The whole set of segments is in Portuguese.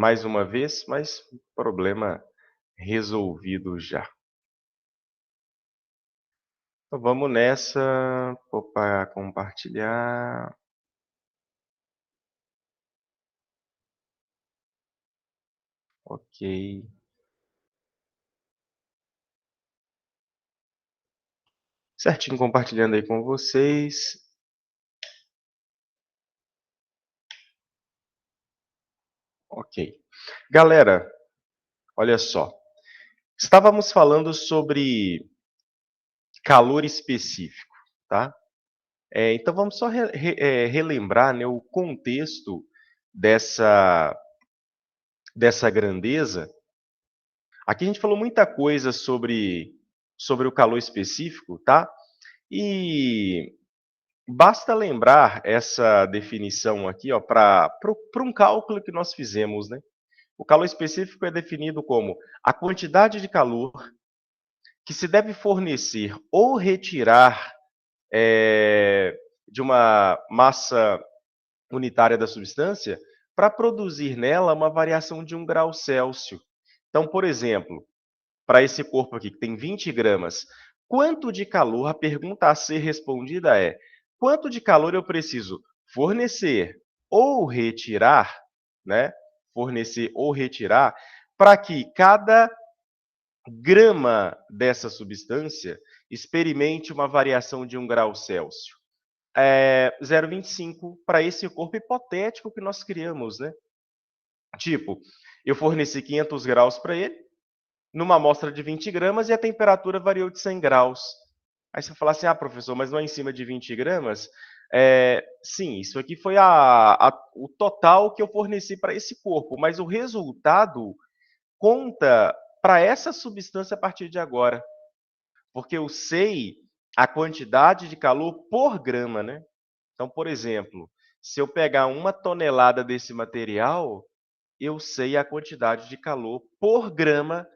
mais uma vez, mas problema resolvido já. Então vamos nessa. Opa, compartilhar. Ok. Certinho, compartilhando aí com vocês. Ok. Galera, olha só. Estávamos falando sobre calor específico, tá? Então vamos só relembrar, né, o contexto dessa, dessa grandeza. Aqui a gente falou muita coisa sobre o calor específico, tá? E basta lembrar essa definição aqui, ó, para um cálculo que nós fizemos, né? O calor específico é definido como a quantidade de calor que se deve fornecer ou retirar de uma massa unitária da substância para produzir nela uma variação de 1 grau Celsius. Então, por exemplo, para esse corpo aqui que tem 20 gramas, quanto de calor, a pergunta a ser respondida é, quanto de calor eu preciso fornecer ou retirar, né? Fornecer ou retirar, para que cada grama dessa substância experimente uma variação de 1 grau Celsius. 0,25 para esse corpo hipotético que nós criamos, né? Tipo, eu forneci 500 graus para ele, numa amostra de 20 gramas, e a temperatura variou de 100 graus. Aí você fala assim, professor, mas não é em cima de 20 gramas? Sim, isso aqui foi o total que eu forneci para esse corpo, mas o resultado conta para essa substância a partir de agora, porque eu sei a quantidade de calor por grama, né? Então, por exemplo, se eu pegar 1 tonelada desse material, eu sei a quantidade de calor por grama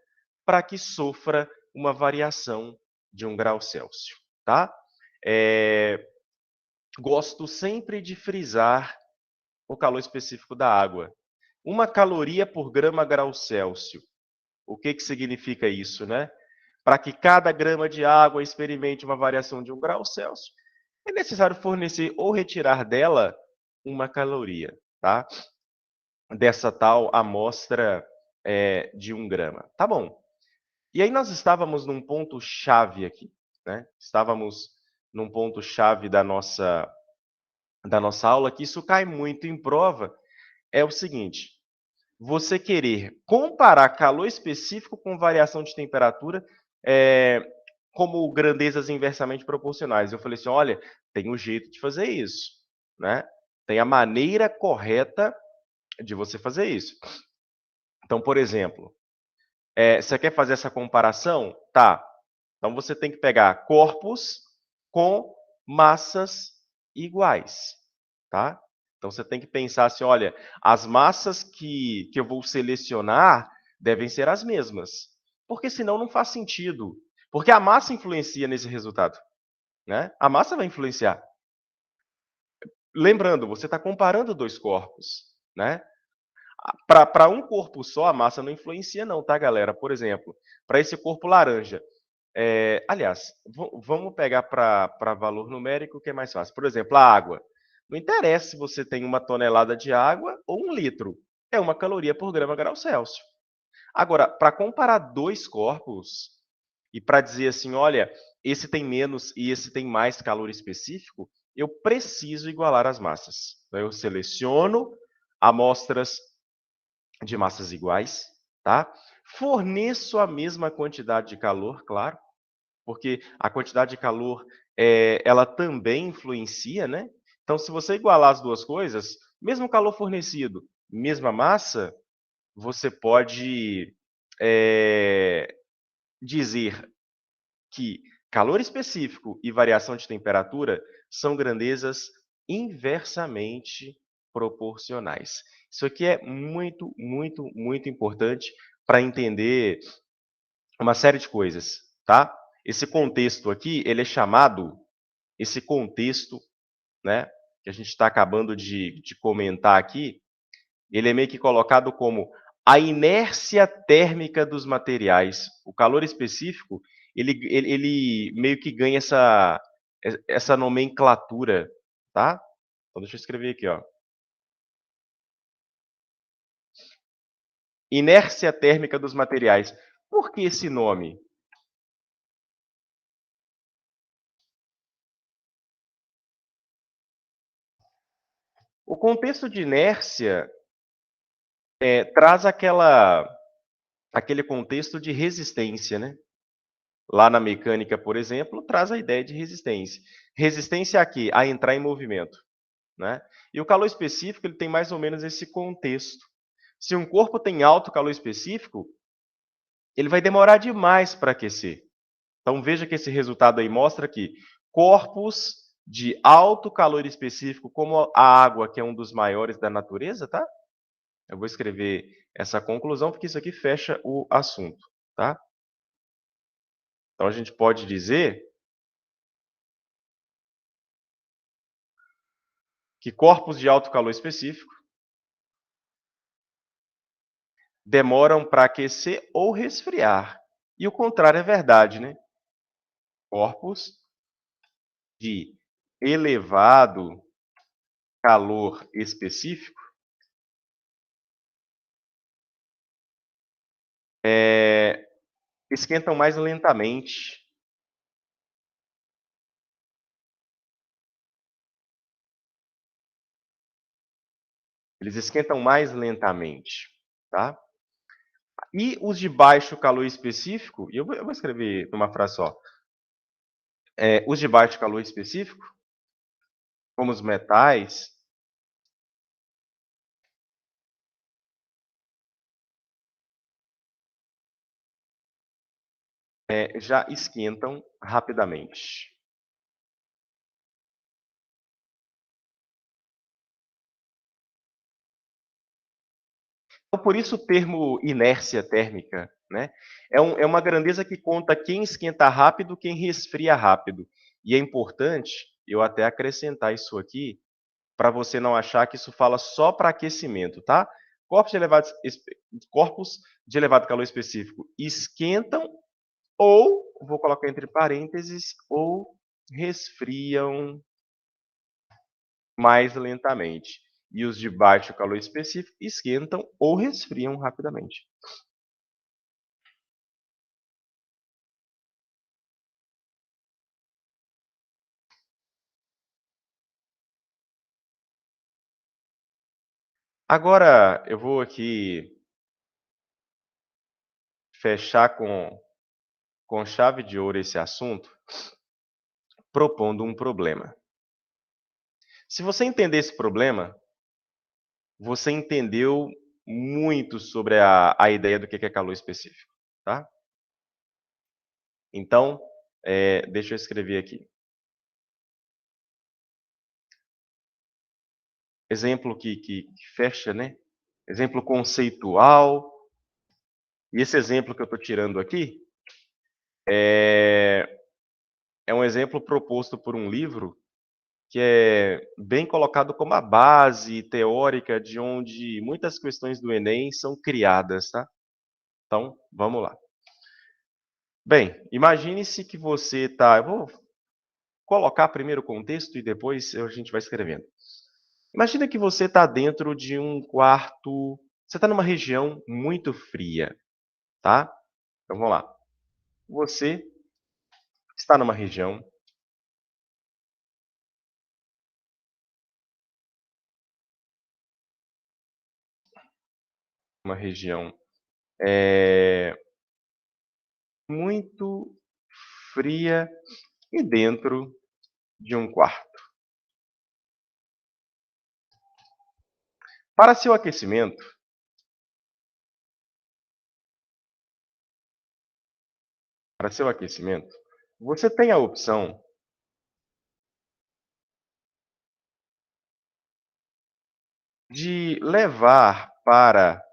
para que sofra uma variação de 1 grau Celsius, tá? Eh, Gosto sempre de frisar o calor específico da água. 1 caloria por grama grau Celsius. O que significa isso, né? Para que cada grama de água experimente uma variação de 1 grau Celsius, é necessário fornecer ou retirar dela 1 caloria, tá? Dessa tal amostra de 1 grama. Tá bom. E aí nós estávamos num ponto-chave aqui, né? Estávamos num ponto-chave da nossa aula, que isso cai muito em prova, é o seguinte: você querer comparar calor específico com variação de temperatura, eh, como grandezas inversamente proporcionais. Eu falei assim: olha, tem um jeito de fazer isso, né? Tem a maneira correta de você fazer isso. Então, por exemplo, você quer fazer essa comparação? Tá. Então você tem que pegar corpos com massas iguais, tá? Então você tem que pensar assim, olha, as massas que eu vou selecionar devem ser as mesmas, porque senão não faz sentido, porque a massa influencia nesse resultado, né? A massa vai influenciar. Lembrando, você está comparando 2 corpos, né? Para um corpo só, a massa não influencia não, tá, galera? Por exemplo, para esse corpo laranja, aliás, vamos pegar para valor numérico, que é mais fácil. Por exemplo, a água. Não interessa se você tem 1 tonelada de água ou 1 litro. É 1 caloria por grama grau Celsius. Agora, para comparar 2 corpos e para dizer assim, olha, esse tem menos e esse tem mais calor específico, eu preciso igualar as massas. Então, eu seleciono amostras de massas iguais, tá? Forneço a mesma quantidade de calor, claro, porque a quantidade de calor, ela também influencia, né. Então se você igualar as 2 coisas, mesmo calor fornecido, mesma massa, você pode, dizer que calor específico e variação de temperatura são grandezas inversamente proporcionais. Isso aqui é muito, muito, muito importante para entender uma série de coisas, tá? Esse contexto aqui, ele é chamado, esse contexto, né, que a gente está acabando de comentar aqui, Ele é meio que colocado como a inércia térmica dos materiais. O calor específico, ele meio que ganha essa nomenclatura, tá? Então deixa eu escrever aqui, ó. Inércia térmica dos materiais. Por que esse nome? O contexto de inércia traz aquele contexto de resistência, né? Lá na mecânica, por exemplo, traz a ideia de resistência. Resistência a quê? A entrar em movimento, né? E o calor específico ele tem mais ou menos esse contexto. Se um corpo tem alto calor específico, ele vai demorar demais para aquecer. Então veja que esse resultado aí mostra que corpos de alto calor específico, como a água, que é um dos maiores da natureza, tá? Eu vou escrever essa conclusão, porque isso aqui fecha o assunto, tá? Então a gente pode dizer que corpos de alto calor específico demoram para aquecer ou resfriar. E o contrário é verdade, né? Corpos de elevado calor específico esquentam mais lentamente. Eles esquentam mais lentamente, tá? E os de baixo calor específico, e eu vou escrever numa frase só. Os de baixo calor específico, como os metais, já esquentam rapidamente. Então, por isso o termo inércia térmica, né? É uma grandeza que conta quem esquenta rápido, quem resfria rápido. E é importante eu até acrescentar isso aqui, para você não achar que isso fala só para aquecimento, tá? Corpos de elevado, corpos de elevado calor específico esquentam ou, vou colocar entre parênteses, ou resfriam mais lentamente. E os de baixo calor específico esquentam ou resfriam rapidamente. Agora eu vou aqui fechar com chave de ouro esse assunto, propondo um problema. Se você entender esse problema, você entendeu muito sobre a ideia do que é calor específico, tá? Então, deixa eu escrever aqui. Exemplo que fecha, né? Exemplo conceitual. E esse exemplo que eu estou tirando aqui é um exemplo proposto por um livro que é bem colocado como a base teórica de onde muitas questões do Enem são criadas, tá? Então, vamos lá. Bem, imagine-se que você está. Eu vou colocar primeiro o contexto e depois a gente vai escrevendo. Imagina que você está dentro de um quarto. Você está numa região muito fria, tá? Então vamos lá. Você está numa região, uma região é, muito fria e dentro de um quarto. Para seu aquecimento, para seu aquecimento, você tem a opção de levar para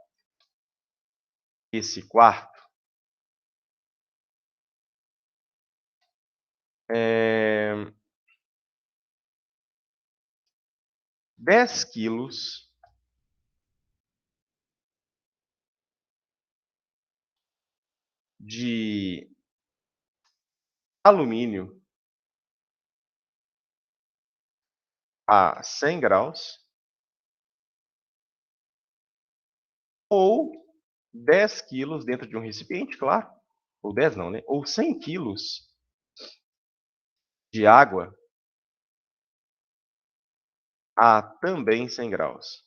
esse quarto 10 quilos de alumínio a 100 graus ou 10 quilos dentro de um recipiente, claro, ou 10 não, né? Ou 100 quilos de água a também 100 graus.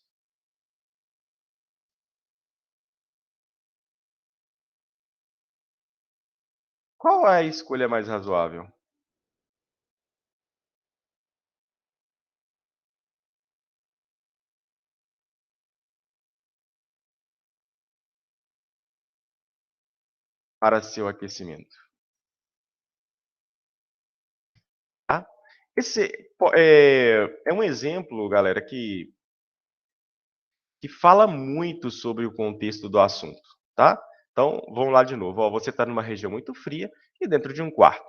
Qual é a escolha mais razoável? Para seu aquecimento, tá? Esse é um exemplo, galera, que fala muito sobre o contexto do assunto, tá? Então, vamos lá de novo. Ó, você está numa região muito fria e dentro de um quarto.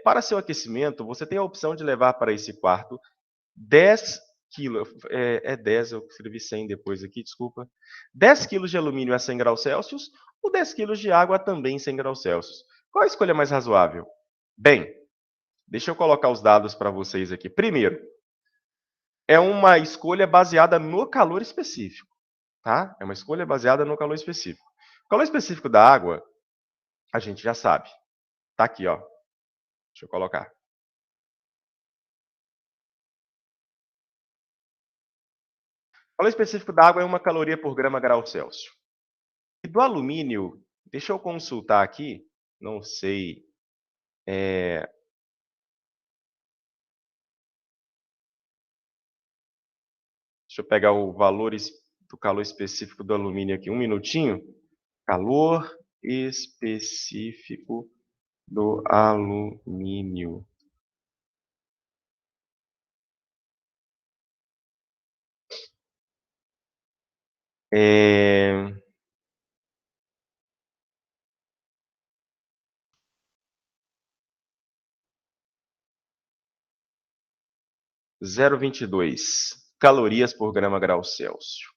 Para seu aquecimento, você tem a opção de levar para esse quarto 10 quilos, 10, eu escrevi 100 depois aqui, desculpa. 10 quilos de alumínio a 100 graus Celsius ou 10 quilos de água também 100 graus Celsius. Qual a escolha mais razoável? Bem, deixa eu colocar os dados para vocês aqui. Primeiro, é uma escolha baseada no calor específico, tá? É uma escolha baseada no calor específico. O calor específico da água, a gente já sabe. Tá aqui, ó. Deixa eu colocar. O calor específico da água é 1 caloria por grama grau Celsius. E do alumínio, deixa eu consultar aqui, não sei, deixa eu pegar o valor do calor específico do alumínio aqui, um minutinho. Calor específico do alumínio. É 0,22 calorias por grama grau Celsius.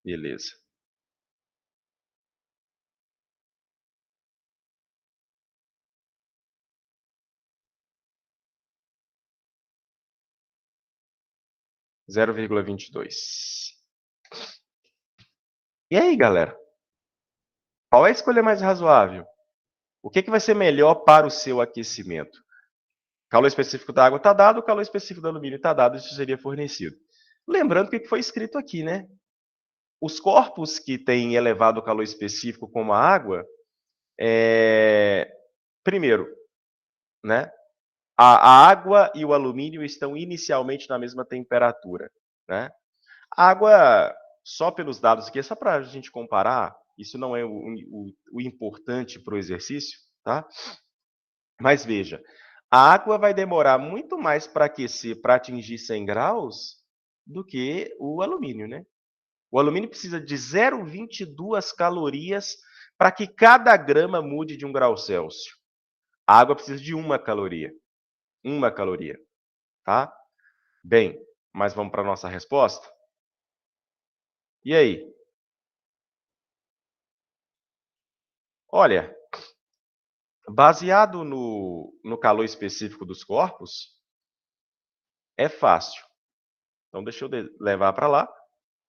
Beleza. Zero vírgula 0,22. E aí, galera? Qual é a escolha mais razoável? O que vai ser melhor para o seu aquecimento? O calor específico da água está dado, o calor específico do alumínio está dado, isso seria fornecido. Lembrando o que foi escrito aqui, né? Os corpos que têm elevado calor específico, como a água, primeiro, né? A água e o alumínio estão inicialmente na mesma temperatura, né? A água, só pelos dados aqui, é só para a gente comparar, isso não é o importante para o exercício, tá? Mas veja, a água vai demorar muito mais para aquecer, para atingir 100 graus, do que o alumínio, né? O alumínio precisa de 0,22 calorias para que cada grama mude de 1 grau Celsius. A água precisa de 1 caloria. 1 caloria, tá? Bem, mas vamos para a nossa resposta? E aí? Olha, baseado no calor específico dos corpos, é fácil. Então, deixa eu levar para lá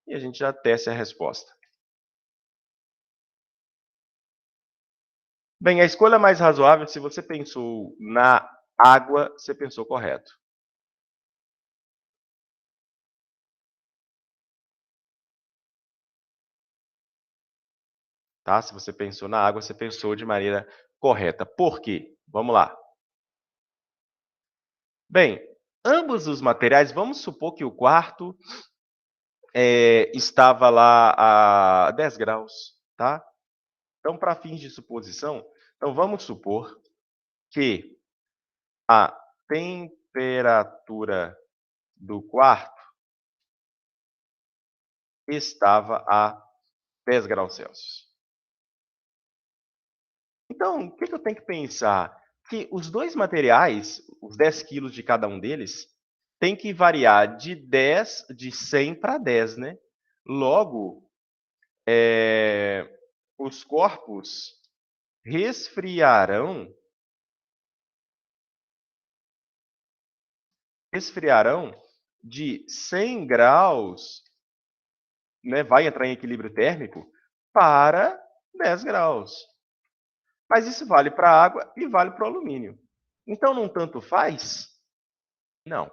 e a gente já testa a resposta. Bem, a escolha mais razoável, se você pensou na água, você pensou correto. Tá? Se você pensou na água, você pensou de maneira correta. Por quê? Vamos lá. Bem, ambos os materiais, vamos supor que o quarto estava lá a 10 graus, tá? Então, para fins de suposição, então vamos supor que a temperatura do quarto estava a 10 graus Celsius. Então, o que eu tenho que pensar? Que os dois materiais, os 10 quilos de cada um deles, tem que variar de 100 para 10, né? Logo, os corpos resfriarão de 100 graus, né, vai entrar em equilíbrio térmico, para 10 graus. Mas isso vale para a água e vale para o alumínio. Então não tanto faz? Não.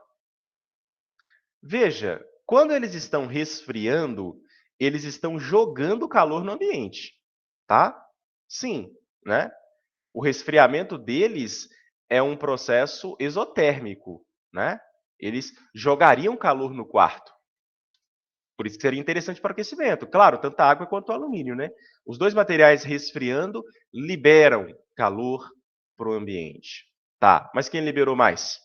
Veja, quando eles estão resfriando, eles estão jogando calor no ambiente, tá? Sim, né? O resfriamento deles é um processo exotérmico, né? Eles jogariam calor no quarto. Por isso que seria interessante para o aquecimento. Claro, tanto a água quanto o alumínio, né? Os dois materiais resfriando liberam calor para o ambiente. Tá, mas quem liberou mais?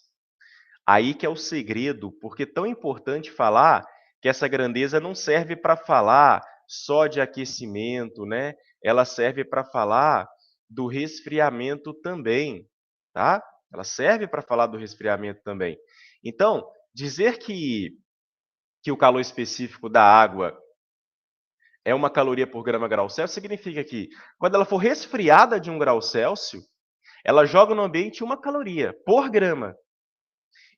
Aí que é o segredo, porque é tão importante falar que essa grandeza não serve para falar só de aquecimento, né? Ela serve para falar do resfriamento também, tá? Ela serve para falar do resfriamento também. Então, dizer que o calor específico da água é uma caloria por grama grau Celsius significa que, quando ela for resfriada de 1 grau Celsius, ela joga no ambiente 1 caloria por grama.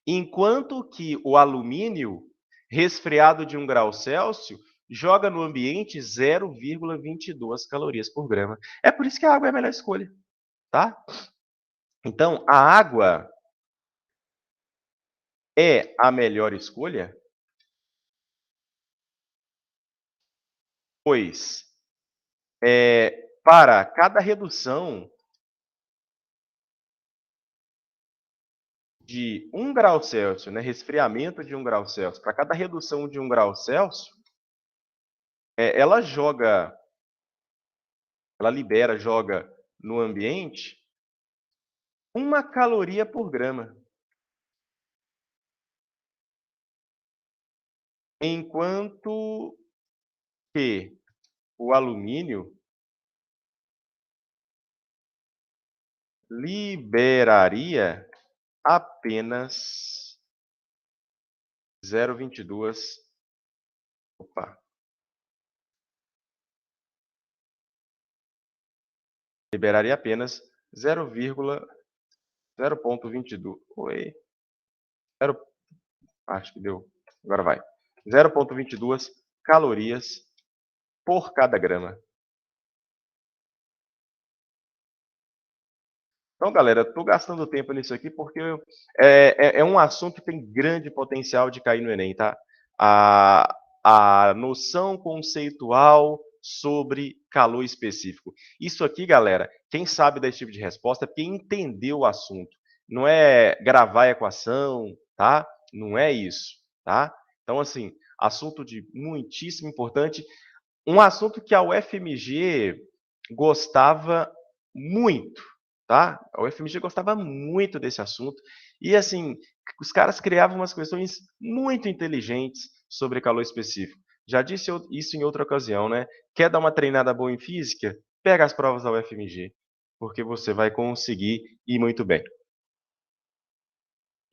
Enquanto que o alumínio, resfriado de 1 grau Celsius, joga no ambiente 0,22 calorias por grama. É por isso que a água é a melhor escolha, tá? Então, a água é a melhor escolha, pois, para cada redução de 1 grau Celsius, né, resfriamento de 1 grau Celsius, para cada redução de 1 grau Celsius, ela joga, ela libera, joga no ambiente 1 caloria por grama. Enquanto que o alumínio liberaria apenas 0,22, opa, liberaria apenas 0,0,22, oi, 0, acho que deu, agora vai, 0,22 calorias por cada grama. Então, galera, estou gastando tempo nisso aqui porque é um assunto que tem grande potencial de cair no Enem, tá? A, a noção conceitual sobre calor específico. Isso aqui, galera, quem sabe desse tipo de resposta é porque entendeu o assunto. Não é gravar a equação, tá? Não é isso, tá? Então, assim, assunto de muitíssimo importante. Um assunto que a UFMG gostava muito, tá? A UFMG gostava muito desse assunto e, assim, os caras criavam umas questões muito inteligentes sobre calor específico. Já disse isso em outra ocasião, né? Quer dar uma treinada boa em física? Pega as provas da UFMG, porque você vai conseguir ir muito bem.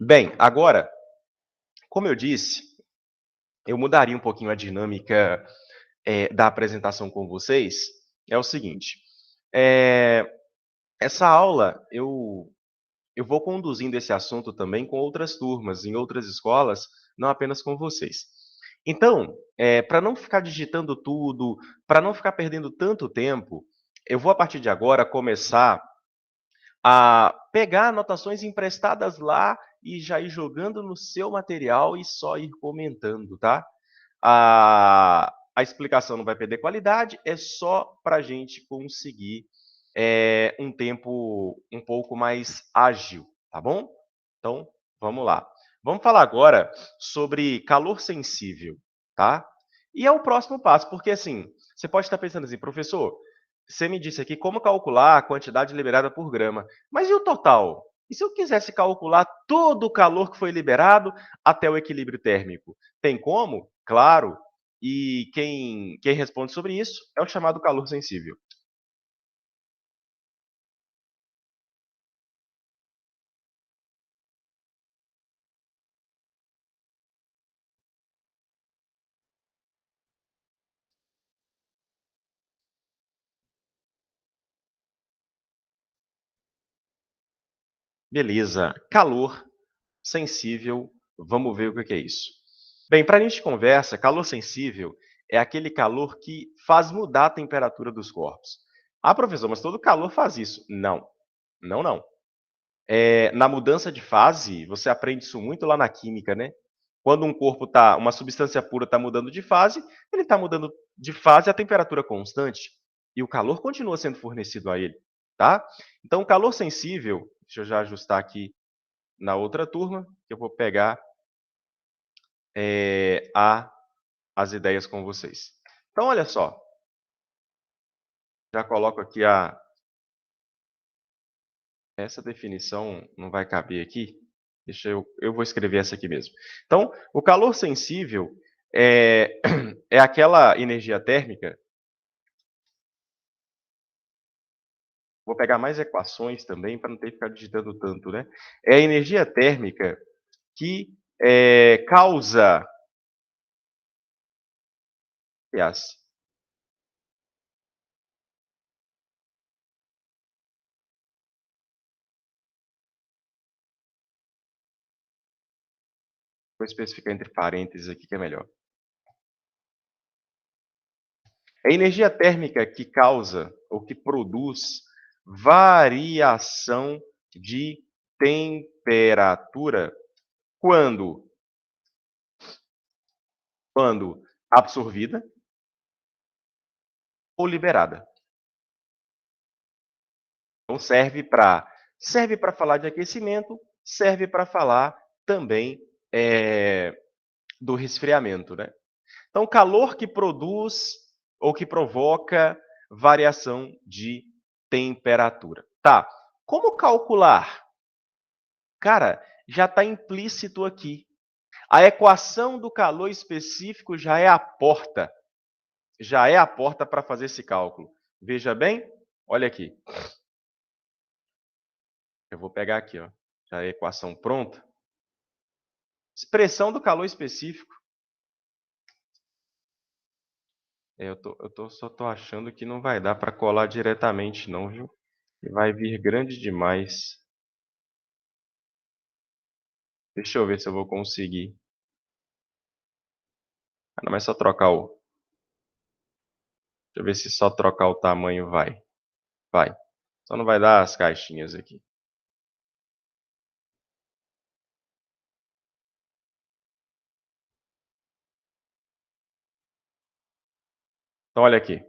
Bem, agora, como eu disse, eu mudaria um pouquinho a dinâmica da apresentação com vocês. É o seguinte, eh, essa aula eu vou conduzindo esse assunto também com outras turmas, em outras escolas, não apenas com vocês. Então, para não ficar digitando tudo, para não ficar perdendo tanto tempo, eu vou a partir de agora começar a pegar anotações emprestadas lá e já ir jogando no seu material e só ir comentando, tá? A explicação não vai perder qualidade, é só para a gente conseguir um tempo um pouco mais ágil, tá bom? Então, vamos lá. Vamos falar agora sobre calor sensível, tá? E é o próximo passo, porque assim, você pode estar pensando assim, professor, você me disse aqui como calcular a quantidade liberada por grama, mas e o total? E se eu quisesse calcular todo o calor que foi liberado até o equilíbrio térmico? Tem como? Claro. E quem responde sobre isso é o chamado calor sensível. Beleza. Calor sensível, vamos ver o que é isso. Bem, para a gente conversa, calor sensível é aquele calor que faz mudar a temperatura dos corpos. Ah, professor, mas todo calor faz isso. Não, não, não. Na mudança de fase, você aprende isso muito lá na química, né? Quando um corpo tá, uma substância pura está mudando de fase, ele está mudando de fase a temperatura constante e o calor continua sendo fornecido a ele, tá? Então, o calor sensível, deixa eu já ajustar aqui na outra turma, que eu vou pegar as ideias com vocês. Então, olha só, já coloco aqui essa definição não vai caber aqui, eu vou escrever essa aqui mesmo. Então, o calor sensível é, é aquela energia térmica, vou pegar mais equações também para não ter que ficar digitando tanto, né? É a energia térmica que causa, aliás, vou especificar entre parênteses aqui que é melhor. É a energia térmica que causa ou que produz variação de temperatura quando quando absorvida ou liberada. Então serve para falar de aquecimento, serve para falar também, do resfriamento, né. Então calor que produz ou que provoca variação de temperatura. Tá, como calcular? Cara, já está implícito aqui. A equação do calor específico já é a porta para fazer esse cálculo. Veja bem, olha aqui. Eu vou pegar aqui, ó, já a equação pronta. Expressão do calor específico. Só tô achando que não vai dar para colar diretamente não, viu? E vai vir grande demais. Deixa eu ver se eu vou conseguir. Ah, não, mas só trocar o... Deixa eu ver se só trocar o tamanho vai. Vai. Só não vai dar as caixinhas aqui. Então olha aqui.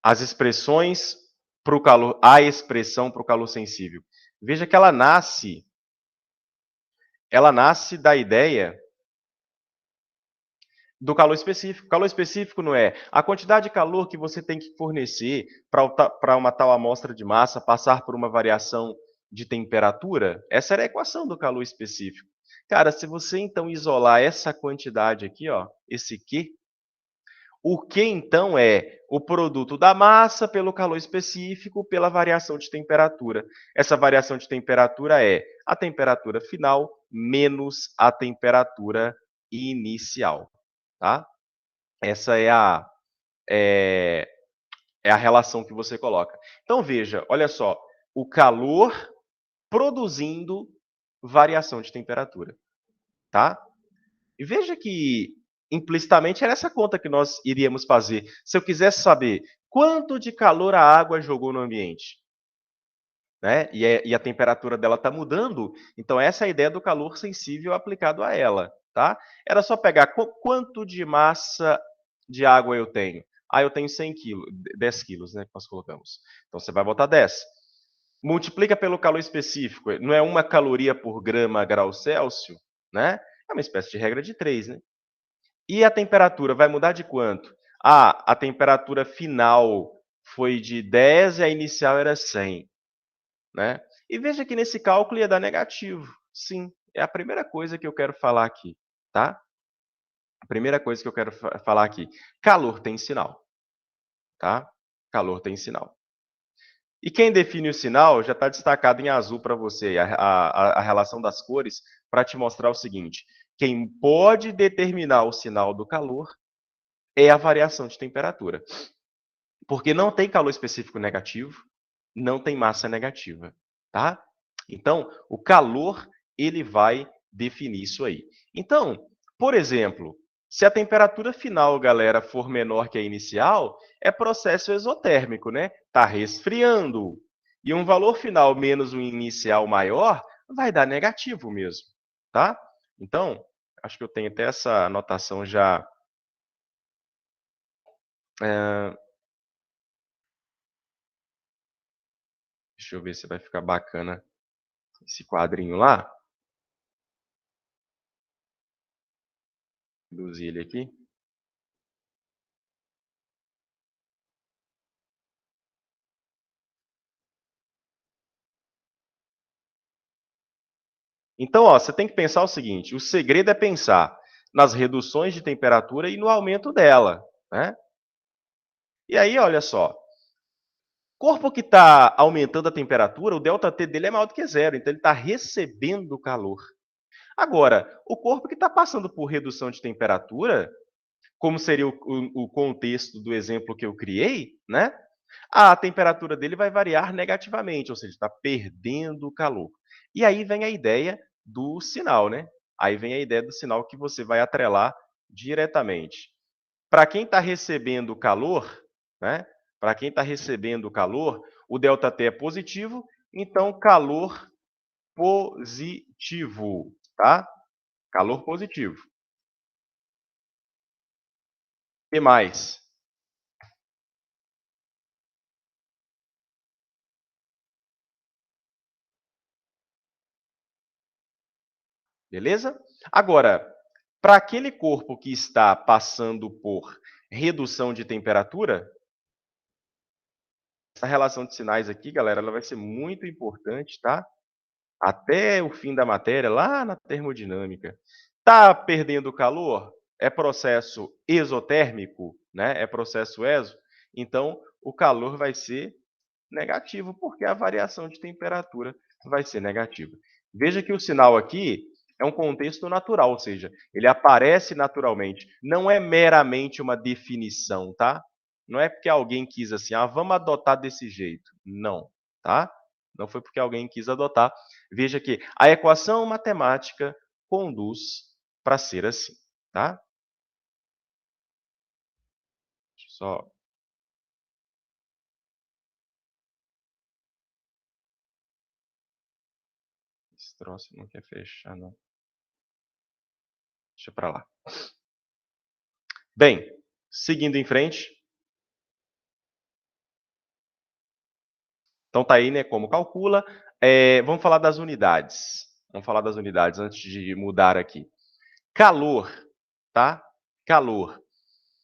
As expressões para o calor, a expressão para o calor sensível. Veja que ela nasce da ideia do calor específico. Calor específico não é a quantidade de calor que você tem que fornecer para uma tal amostra de massa passar por uma variação de temperatura. Essa era a equação do calor específico. Cara, se você então isolar essa quantidade aqui, ó, esse Q, o Q então é o produto da massa pelo calor específico pela variação de temperatura. Essa variação de temperatura é a temperatura final menos a temperatura inicial, tá? Essa é, é a relação que você coloca. Então veja, olha só, o calor produzindo variação de temperatura, tá? E veja que implicitamente era essa conta que nós iríamos fazer. Se eu quisesse saber quanto de calor a água jogou no ambiente, né? E a temperatura dela está mudando, então essa é a ideia do calor sensível aplicado a ela, tá? Era só pegar quanto de massa de água eu tenho. Ah, eu tenho 100 quilos, 10 quilos, né, que nós colocamos. Então você vai botar 10. Multiplica pelo calor específico, não é 1 caloria por grama grau Celsius, né? É uma espécie de regra de 3, né? E a temperatura vai mudar de quanto? Ah, a temperatura final foi de 10 e a inicial era 100, né? E veja que nesse cálculo ia dar negativo. Sim, é a primeira coisa que eu quero falar aqui, tá? A primeira coisa que eu quero falar aqui. Calor tem sinal, tá? Calor tem sinal. E quem define o sinal já está destacado em azul para você, a relação das cores, para te mostrar o seguinte: quem pode determinar o sinal do calor é a variação de temperatura. Porque não tem calor específico negativo, não tem massa negativa, tá? Então, o calor, ele vai definir isso aí. Então, por exemplo, se a temperatura final, galera, for menor que a inicial, é processo exotérmico, né? Está resfriando. E um valor final menos um inicial maior vai dar negativo mesmo, tá? Então, acho que eu tenho até essa anotação já. eh, Deixa eu ver se vai ficar bacana esse quadrinho lá. Reduzir ele aqui. Então, ó, você tem que pensar o seguinte: o segredo é pensar nas reduções de temperatura e no aumento dela, né? E aí, olha só, corpo que está aumentando a temperatura, o ΔT dele é maior do que zero, então ele está recebendo calor. Agora, o corpo que está passando por redução de temperatura, como seria o contexto do exemplo que eu criei, né? A temperatura dele vai variar negativamente, ou seja, está perdendo calor. E aí vem a ideia do sinal, né? Aí vem a ideia do sinal que você vai atrelar diretamente. Para quem está recebendo calor, né? Para quem está recebendo calor, o ΔT é positivo, então calor positivo, tá? Calor positivo. E mais? Beleza? Agora, para aquele corpo que está passando por redução de temperatura, essa relação de sinais aqui, galera, ela vai ser muito importante, tá? Até o fim da matéria, lá na termodinâmica. Tá perdendo calor? É processo exotérmico, né? É processo exo. Então, o calor vai ser negativo, porque a variação de temperatura vai ser negativa. Veja que o sinal aqui é um contexto natural, ou seja, ele aparece naturalmente, não é meramente uma definição, tá? Não é porque alguém quis assim, vamos adotar desse jeito. Não, tá? Não foi porque alguém quis adotar. Veja que a equação matemática conduz para ser assim, tá? Deixa eu só esse troço não quer fechar, não. Deixa para lá. Bem, seguindo em frente, então tá aí, né, como calcula. Vamos falar das unidades. Vamos falar das unidades antes de mudar aqui. Calor, tá? Calor,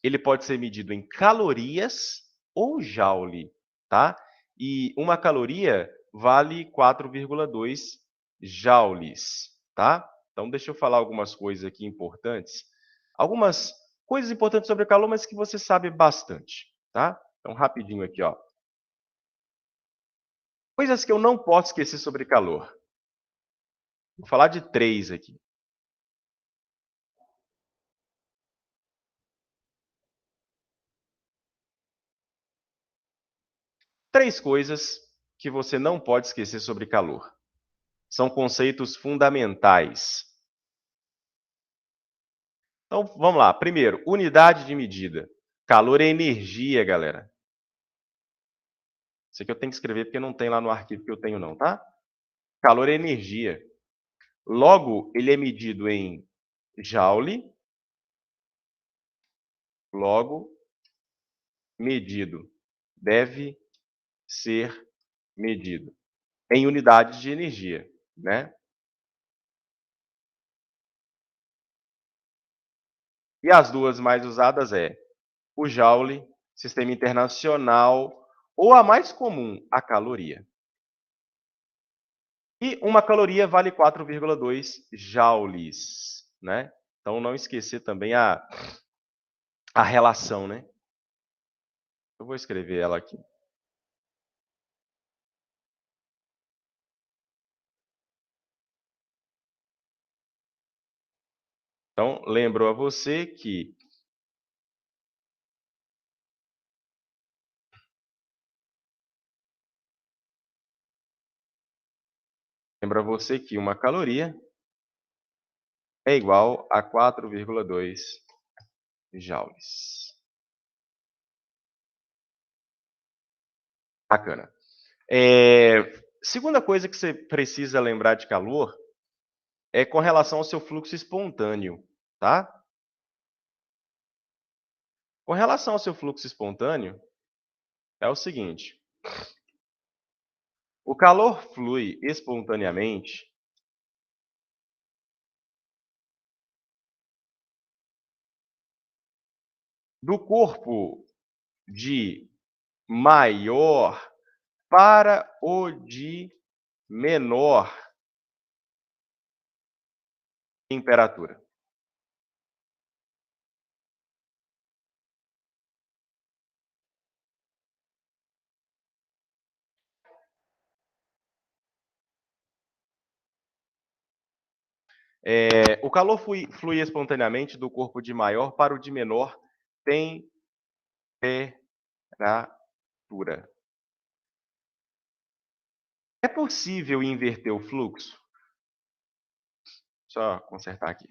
ele pode ser medido em calorias ou joule, tá? E uma caloria vale 4,2 joules, tá? Então deixa eu falar algumas coisas aqui importantes. Algumas coisas importantes sobre calor, mas que você sabe bastante, tá? Então rapidinho aqui, ó. Coisas que eu não posso esquecer sobre calor. Vou falar de 3 aqui. Três coisas que você não pode esquecer sobre calor. São conceitos fundamentais. Então, vamos lá. Primeiro, unidade de medida. Calor é energia, galera. Isso aqui eu tenho que escrever porque não tem lá no arquivo que eu tenho não, tá? Calor é energia. Logo, ele é medido em joule. Logo, medido. Deve ser medido em unidades de energia, né? E as duas mais usadas o joule, sistema internacional, ou a mais comum, a caloria. E uma caloria vale 4,2 joules, né? Então não esquecer também a relação, né? Eu vou escrever ela aqui. Então, lembro a você que Lembra você que uma caloria é igual a 4,2 joules. Bacana. Segunda coisa que você precisa lembrar de calor é com relação ao seu fluxo espontâneo, tá? Com relação ao seu fluxo espontâneo, é o seguinte: o calor flui espontaneamente do corpo de maior para o de menor temperatura. O calor flui espontaneamente do corpo de maior para o de menor temperatura. É possível inverter o fluxo? Só consertar aqui.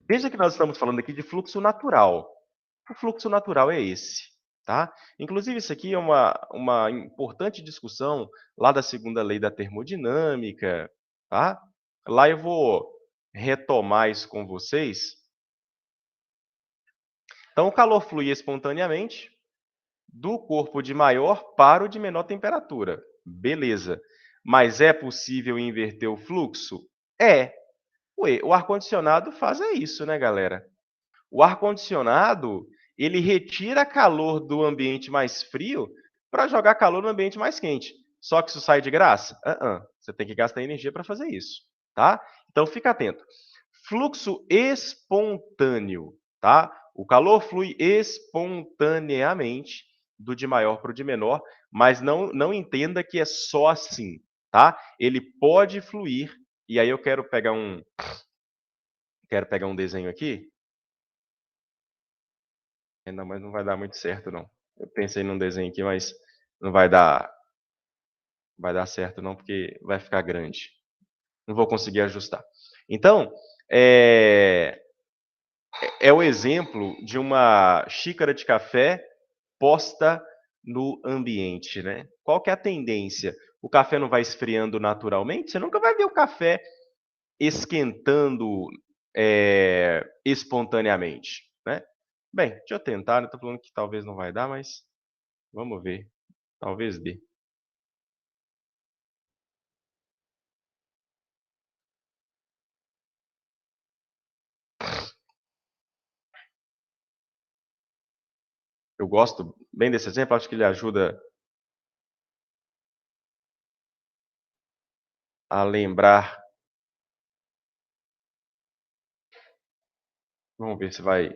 Veja que nós estamos falando aqui de fluxo natural. O fluxo natural é esse, tá? Inclusive, isso aqui é uma importante discussão lá da segunda lei da termodinâmica, tá? Lá eu vou retomar isso com vocês. Então, o calor flui espontaneamente do corpo de maior para o de menor temperatura. Beleza. Mas é possível inverter o fluxo? É. Ué, o ar-condicionado faz isso, né, galera? O ar-condicionado, ele retira calor do ambiente mais frio para jogar calor no ambiente mais quente. Só que isso sai de graça? Você tem que gastar energia para fazer isso, tá? Então fica atento. Fluxo espontâneo, tá? O calor flui espontaneamente do de maior para o de menor, mas não entenda que é só assim, tá? Ele pode fluir, e aí eu quero pegar um desenho aqui. Ainda mais não vai dar muito certo, não. Eu pensei num desenho aqui, mas não vai dar certo não, porque vai ficar grande. Não vou conseguir ajustar. Então, é o exemplo de uma xícara de café posta no ambiente, né? Qual que é a tendência? O café não vai esfriando naturalmente? Você nunca vai ver o café esquentando espontaneamente, né? Bem, deixa eu tentar, eu tô falando que talvez não vai dar, mas vamos ver. Talvez dê. Eu gosto bem desse exemplo, acho que ele ajuda a lembrar. Vamos ver se vai.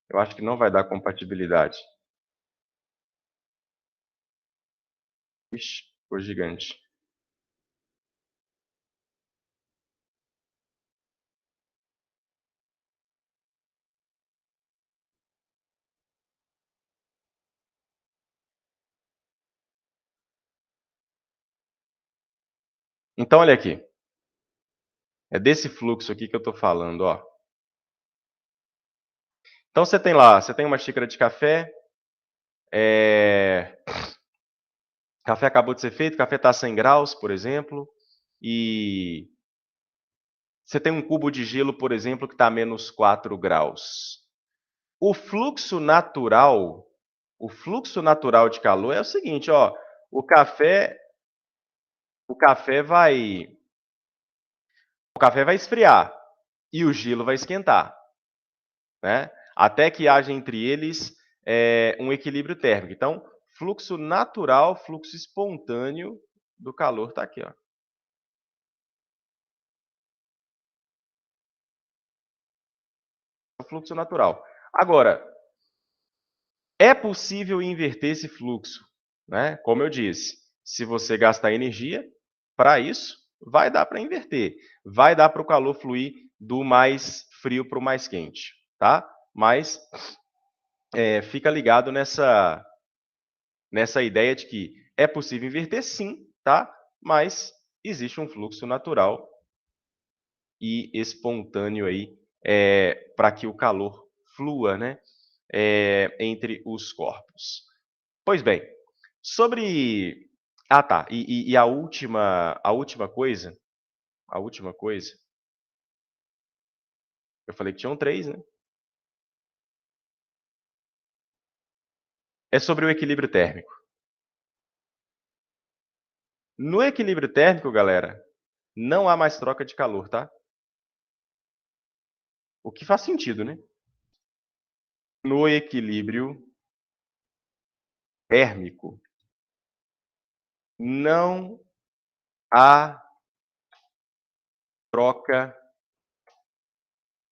Eu acho que não vai dar compatibilidade. Ixi, ficou gigante. Então, olha aqui. É desse fluxo aqui que eu estou falando, ó. Então, você tem lá, você tem uma xícara de café. Café acabou de ser feito, o café está a 100 graus, por exemplo. E você tem um cubo de gelo, por exemplo, que está a menos 4 graus. O fluxo natural de calor é o seguinte, ó. O café o café vai esfriar e o gelo vai esquentar, né? Até que haja entre eles um equilíbrio térmico. Então, fluxo natural, fluxo espontâneo do calor está aqui, ó. O fluxo natural. Agora, é possível inverter esse fluxo, né? Como eu disse, se você gastar energia para isso, vai dar para inverter. Vai dar para o calor fluir do mais frio para o mais quente, tá? Mas fica ligado nessa ideia de que é possível inverter sim, tá? Mas existe um fluxo natural e espontâneo aí, para que o calor flua, né, entre os corpos. Pois bem, sobre tá, e a última coisa, eu falei que tinham 3, né, é sobre o equilíbrio térmico. No equilíbrio térmico, galera, não há mais troca de calor, tá? O que faz sentido, né? No equilíbrio térmico, não há troca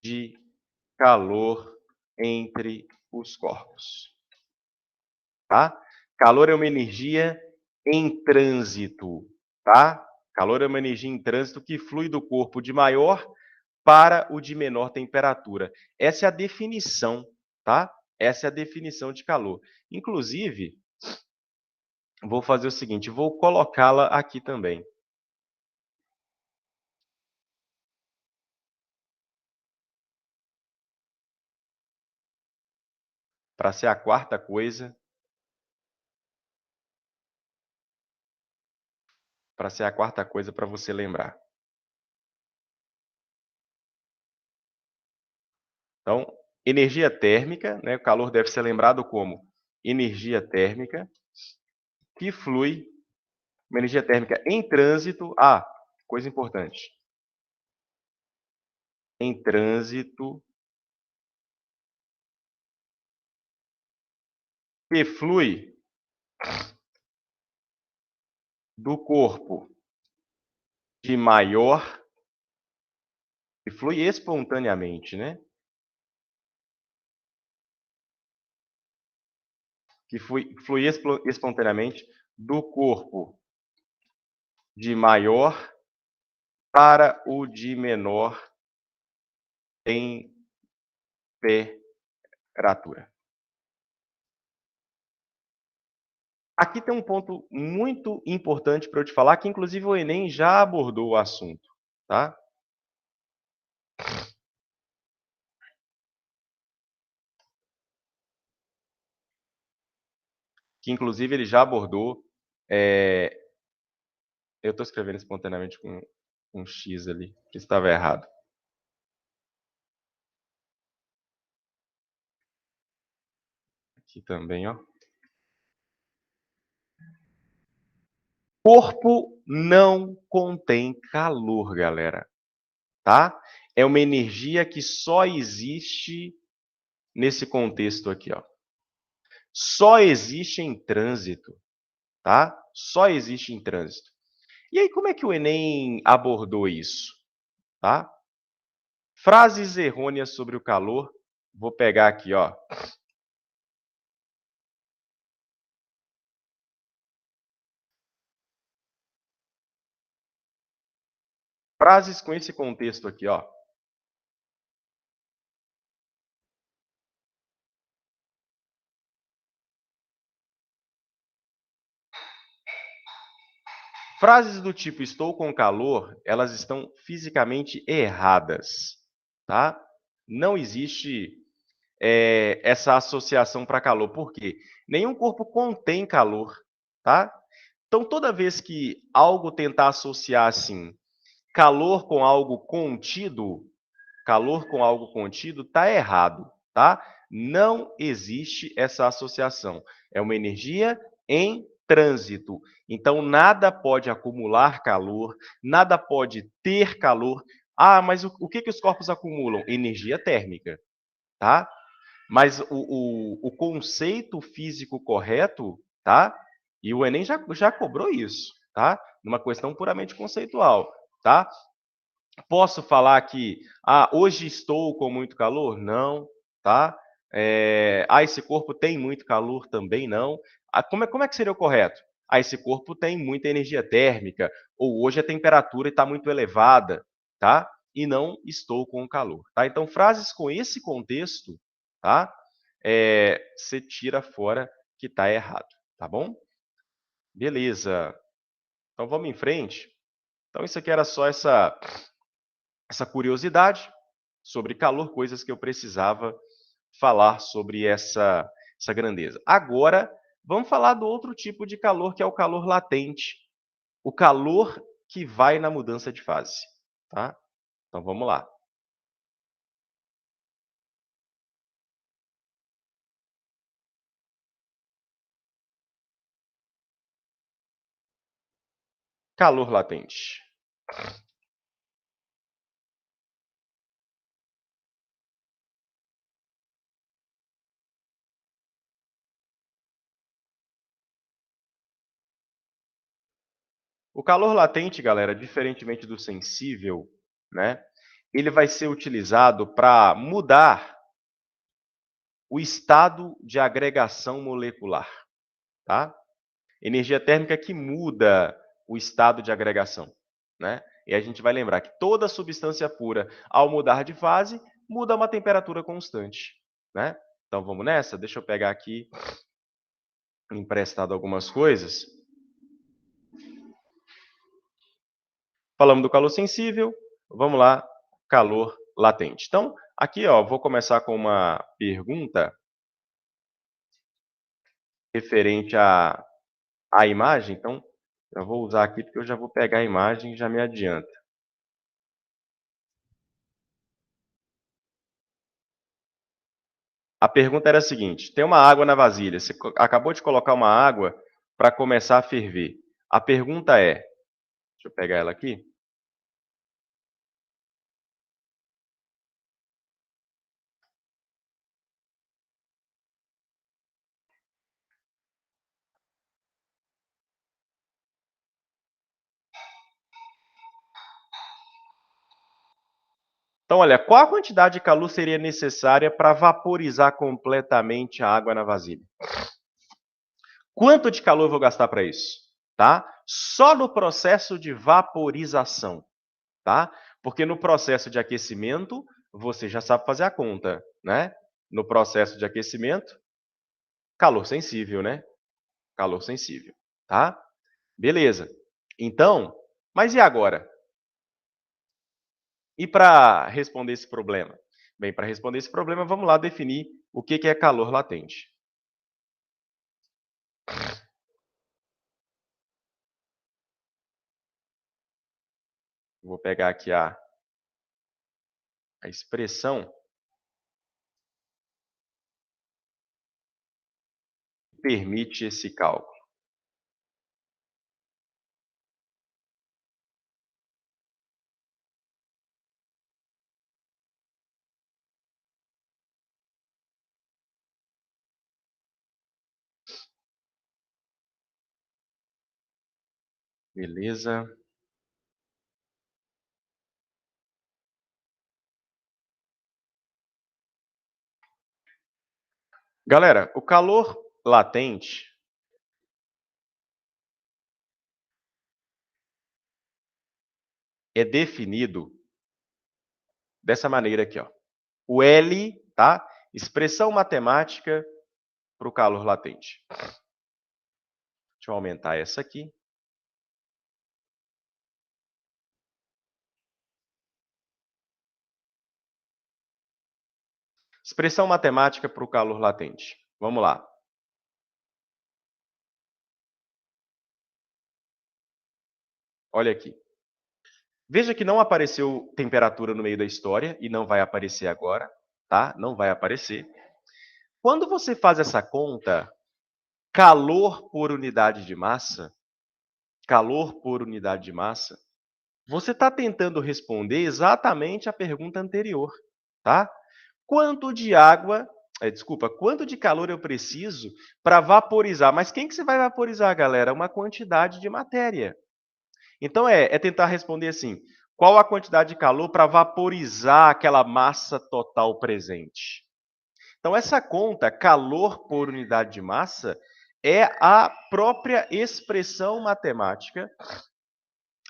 de calor entre os corpos, tá? Calor é uma energia em trânsito, tá? Calor é uma energia em trânsito que flui do corpo de maior para o de menor temperatura. Essa é a definição, tá? Essa é a definição de calor. Inclusive, vou fazer o seguinte, vou colocá-la aqui também. Para ser a quarta coisa, para você lembrar. Então, energia térmica, né, o calor deve ser lembrado como energia térmica que flui, uma energia térmica em trânsito, coisa importante, em trânsito, que flui do corpo de maior, que flui espontaneamente, né? Que flui espontaneamente do corpo de maior para o de menor temperatura. Aqui tem um ponto muito importante para eu te falar, que inclusive o Enem já abordou o assunto, tá? Que inclusive ele já abordou, eu estou escrevendo espontaneamente com um X ali, que estava errado. Aqui também, ó. Corpo não contém calor, galera, tá? É uma energia que só existe nesse contexto aqui, ó. Só existe em trânsito, tá? Só existe em trânsito. E aí, como é que o Enem abordou isso, tá? Frases errôneas sobre o calor. Vou pegar aqui, ó. Frases com esse contexto aqui, ó. Frases do tipo estou com calor, elas estão fisicamente erradas, tá? Não existe essa associação para calor. Por quê? Nenhum corpo contém calor, tá? Então, toda vez que algo tentar associar assim, calor com algo contido, está errado, tá? Não existe essa associação. É uma energia em trânsito. Então, nada pode acumular calor, nada pode ter calor. Mas o que os corpos acumulam? Energia térmica, tá? Mas o conceito físico correto, tá? E o Enem já cobrou isso, tá? Numa questão puramente conceitual, tá? Posso falar que, hoje estou com muito calor? Não, tá? Esse corpo tem muito calor? Também não. Como é que seria o correto? Esse corpo tem muita energia térmica, ou hoje a temperatura está muito elevada, tá? E não estou com calor, tá? Então, frases com esse contexto, tá? Você tira fora que está errado, tá bom? Beleza. Então, vamos em frente. Então, isso aqui era só essa curiosidade sobre calor, coisas que eu precisava falar sobre essa grandeza. Agora, vamos falar do outro tipo de calor, que é o calor latente, o calor que vai na mudança de fase, tá? Então, vamos lá. Calor latente. O calor latente, galera, diferentemente do sensível, né, ele vai ser utilizado para mudar o estado de agregação molecular, tá? Energia térmica que muda o estado de agregação, né? E a gente vai lembrar que toda substância pura, ao mudar de fase, muda a uma temperatura constante, né? Então vamos nessa? Deixa eu pegar aqui emprestado algumas coisas. Falamos do calor sensível, vamos lá, calor latente. Então, aqui, ó, vou começar com uma pergunta referente à imagem. Então, eu vou usar aqui porque eu já vou pegar a imagem e já me adianta. A pergunta era a seguinte: tem uma água na vasilha, você acabou de colocar uma água para começar a ferver. A pergunta é, deixa eu pegar ela aqui. Então, olha, qual a quantidade de calor seria necessária para vaporizar completamente a água na vasilha? Quanto de calor eu vou gastar para isso? Tá? Só no processo de vaporização, tá? Porque no processo de aquecimento, você já sabe fazer a conta, né? No processo de aquecimento, calor sensível, né? Calor sensível, tá? Beleza. Então, mas e agora? E para responder esse problema? Bem, para responder esse problema, vamos lá definir o que é calor latente. Vou pegar aqui a expressão que permite esse cálculo. Beleza? Galera, o calor latente é definido dessa maneira aqui, ó. O L, tá? Expressão matemática para o calor latente. Deixa eu aumentar essa aqui. Expressão matemática para o calor latente. Vamos lá. Olha aqui. Veja que não apareceu temperatura no meio da história e não vai aparecer agora, tá? Não vai aparecer. Quando você faz essa conta, calor por unidade de massa, calor por unidade de massa, você está tentando responder exatamente a pergunta anterior, tá? Quanto de água, desculpa, quanto de calor eu preciso para vaporizar? Mas quem que você vai vaporizar, galera? Uma quantidade de matéria. Então é tentar responder assim: qual a quantidade de calor para vaporizar aquela massa total presente? Então essa conta, calor por unidade de massa, é a própria expressão matemática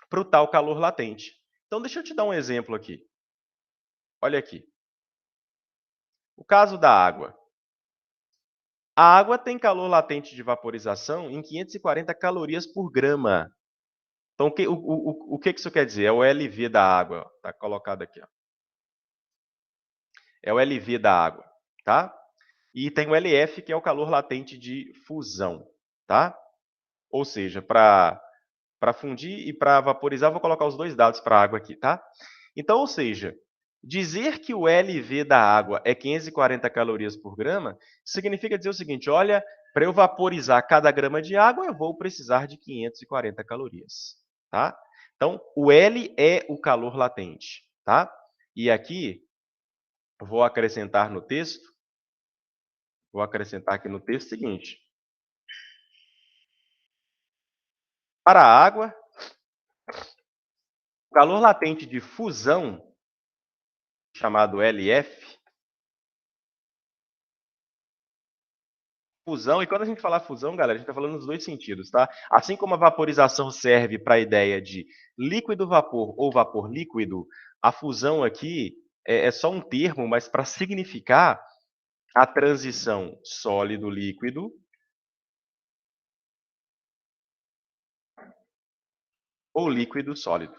para o tal calor latente. Então deixa eu te dar um exemplo aqui. Olha aqui. O caso da água. A água tem calor latente de vaporização em 540 calorias por grama. Então, o que isso quer dizer? É o LV da água, está colocado aqui. Ó. É o LV da água, tá? E tem o LF, que é o calor latente de fusão, tá? Ou seja, para fundir e para vaporizar, vou colocar os dois dados para a água aqui, tá? Então, ou seja, dizer que o LV da água é 540 calorias por grama significa dizer o seguinte, olha, para eu vaporizar cada grama de água, eu vou precisar de 540 calorias, tá? Então, o L é o calor latente, tá? E aqui, vou acrescentar no texto, vou acrescentar aqui no texto o seguinte, para a água, o calor latente de fusão, chamado LF, fusão, e quando a gente falar fusão, galera, a gente está falando nos dois sentidos, tá? Assim como a vaporização serve para a ideia de líquido-vapor ou vapor-líquido, a fusão aqui é só um termo, mas para significar a transição sólido-líquido ou líquido-sólido.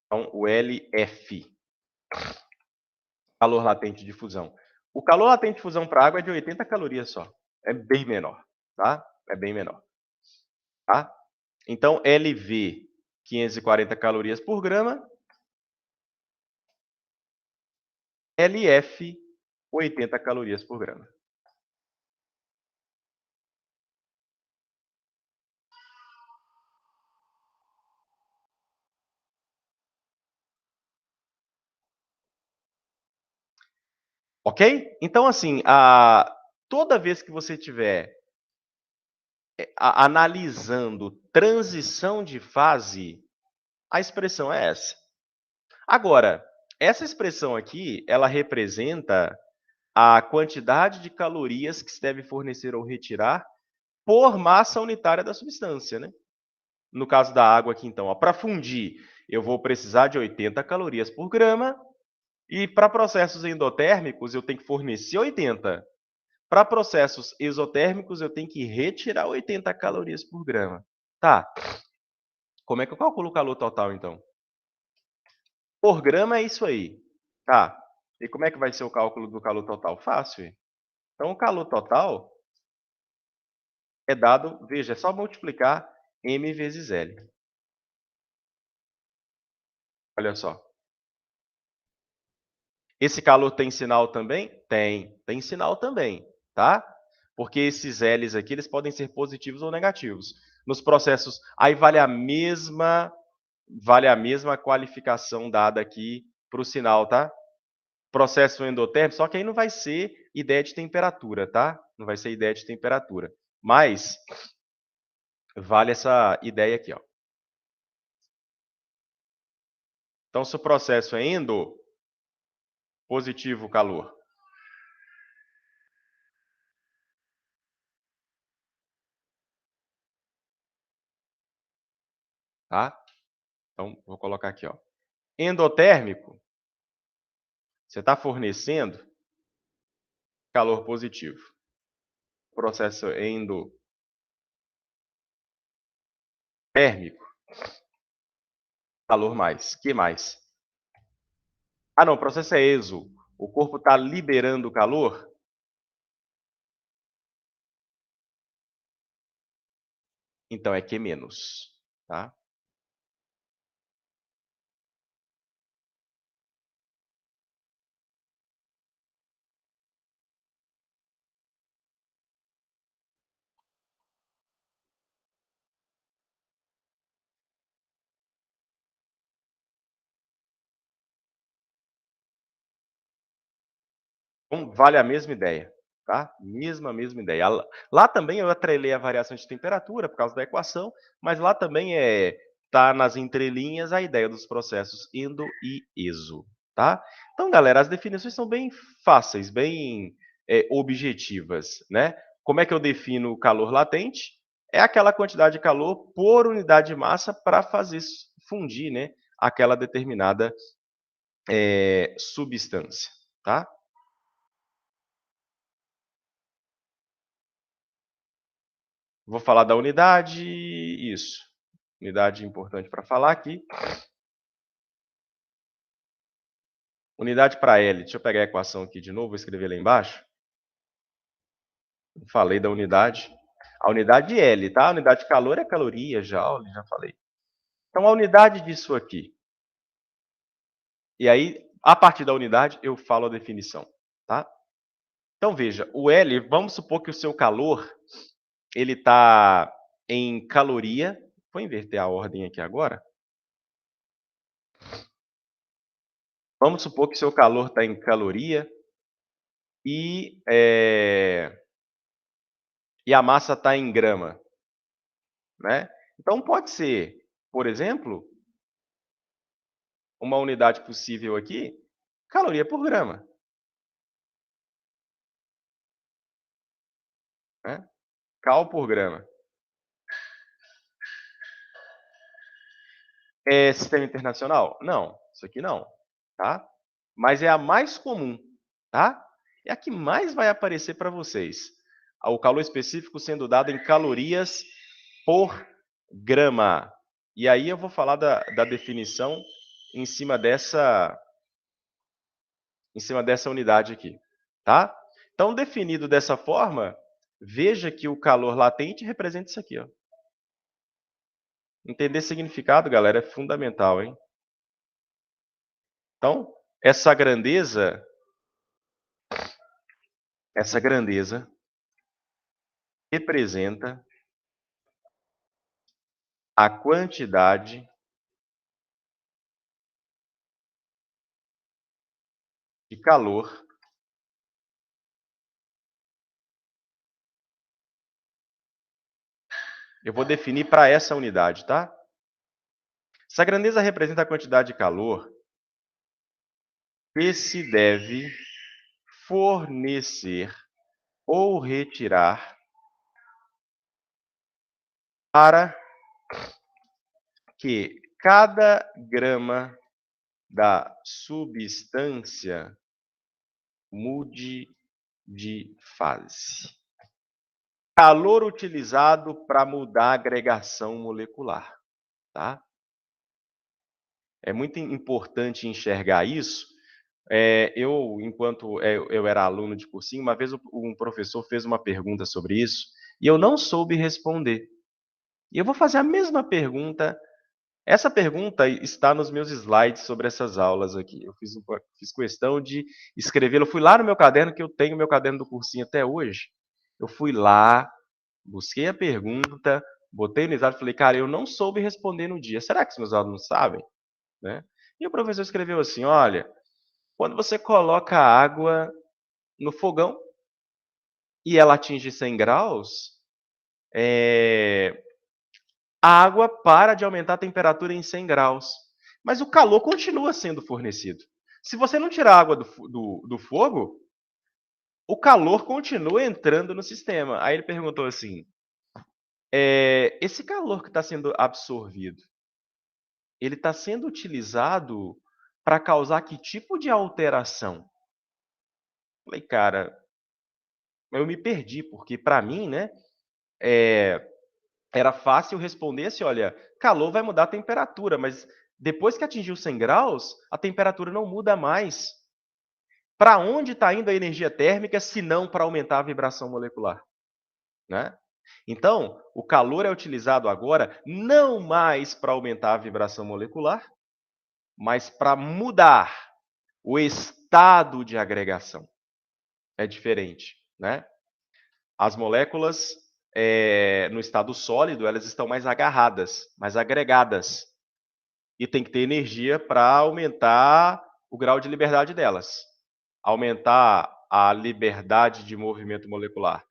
Então, o LF, calor latente de fusão. O calor latente de fusão para água é de 80 calorias só. É bem menor, tá? É bem menor, tá? Então, LV, 540 calorias por grama, LF, 80 calorias por grama. Ok? Então, assim, toda vez que você estiver analisando transição de fase, a expressão é essa. Agora, essa expressão aqui, ela representa a quantidade de calorias que se deve fornecer ou retirar por massa unitária da substância, né? No caso da água aqui, então, para fundir, eu vou precisar de 80 calorias por grama, e para processos endotérmicos, eu tenho que fornecer 80. Para processos exotérmicos, eu tenho que retirar 80 calorias por grama. Tá, como é que eu calculo o calor total, então? Por grama é isso aí. Tá, e como é que vai ser o cálculo do calor total? Fácil. Então, o calor total é dado, veja, é só multiplicar M vezes L. Olha só. Esse calor tem sinal também? Tem sinal também, tá? Porque esses L's aqui, eles podem ser positivos ou negativos. Nos processos, aí vale a mesma qualificação dada aqui para o sinal, tá? Processo endotérmico, só que aí não vai ser ideia de temperatura, tá? Não vai ser ideia de temperatura. Mas vale essa ideia aqui, ó. Então, se o processo é endo, positivo calor. Tá? Então, vou colocar aqui, ó. Endotérmico, você está fornecendo calor positivo. Processo endotérmico, calor mais. Que mais? Ah, não, o processo é exo. O corpo está liberando calor. Então é Q menos, tá? Então, vale a mesma ideia, tá? Mesma ideia. Lá também eu atrelei a variação de temperatura por causa da equação, mas lá também tá nas entrelinhas a ideia dos processos endo e exo, tá? Então, galera, as definições são bem fáceis, bem objetivas, né? Como é que eu defino o calor latente? É aquela quantidade de calor por unidade de massa para fazer fundir, né, aquela determinada substância, tá? Vou falar da unidade, isso. Unidade importante para falar aqui. Unidade para L. Deixa eu pegar a equação aqui de novo, vou escrever lá embaixo. Falei da unidade. A unidade L, tá? A unidade de calor é caloria, joule, já falei. Então, a unidade disso aqui. E aí, a partir da unidade, eu falo a definição, tá? Então, veja, o L, vamos supor que o seu calor, ele está em caloria. Vou inverter a ordem aqui agora. Vamos supor que o seu calor está em caloria e, e a massa está em grama, né? Então, pode ser, por exemplo, uma unidade possível aqui, caloria por grama, né? Cal por grama. É sistema internacional? Não, isso aqui não, tá? Mas é a mais comum, tá? É a que mais vai aparecer para vocês. O calor específico sendo dado em calorias por grama. E aí eu vou falar da definição em cima dessa unidade aqui, tá? Então, definido dessa forma, veja que o calor latente representa isso aqui, ó. Entender significado, galera, é fundamental, hein? Então, essa grandeza representa a quantidade de calor eu vou definir para essa unidade, tá? Essa grandeza representa a quantidade de calor que se deve fornecer ou retirar para que cada grama da substância mude de fase. Calor utilizado para mudar a agregação molecular, tá? É muito importante enxergar isso. Enquanto eu era aluno de cursinho, uma vez um professor fez uma pergunta sobre isso e eu não soube responder. E eu vou fazer a mesma pergunta. Essa pergunta está nos meus slides sobre essas aulas aqui. Eu fiz questão de escrevê-lo. Eu fui lá no meu caderno, que eu tenho meu caderno do cursinho até hoje. Eu fui lá, busquei a pergunta, botei no slide e falei, cara, eu não soube responder no dia. Será que os meus alunos sabem? Né? E o professor escreveu assim, olha, quando você coloca a água no fogão e ela atinge 100 graus, a água para de aumentar a temperatura em 100 graus, mas o calor continua sendo fornecido. Se você não tirar a água do fogo, o calor continua entrando no sistema. Aí ele perguntou assim, esse calor que está sendo absorvido, ele está sendo utilizado para causar que tipo de alteração? Falei, cara, eu me perdi, porque para mim, né, era fácil responder assim, olha, calor vai mudar a temperatura, mas depois que atingiu 100 graus, a temperatura não muda mais. Para onde está indo a energia térmica se não para aumentar a vibração molecular? Né? Então, o calor é utilizado agora não mais para aumentar a vibração molecular, mas para mudar o estado de agregação. É diferente, né? As moléculas, no estado sólido, elas estão mais agarradas, mais agregadas. E tem que ter energia para aumentar o grau de liberdade delas. Aumentar a liberdade de movimento molecular.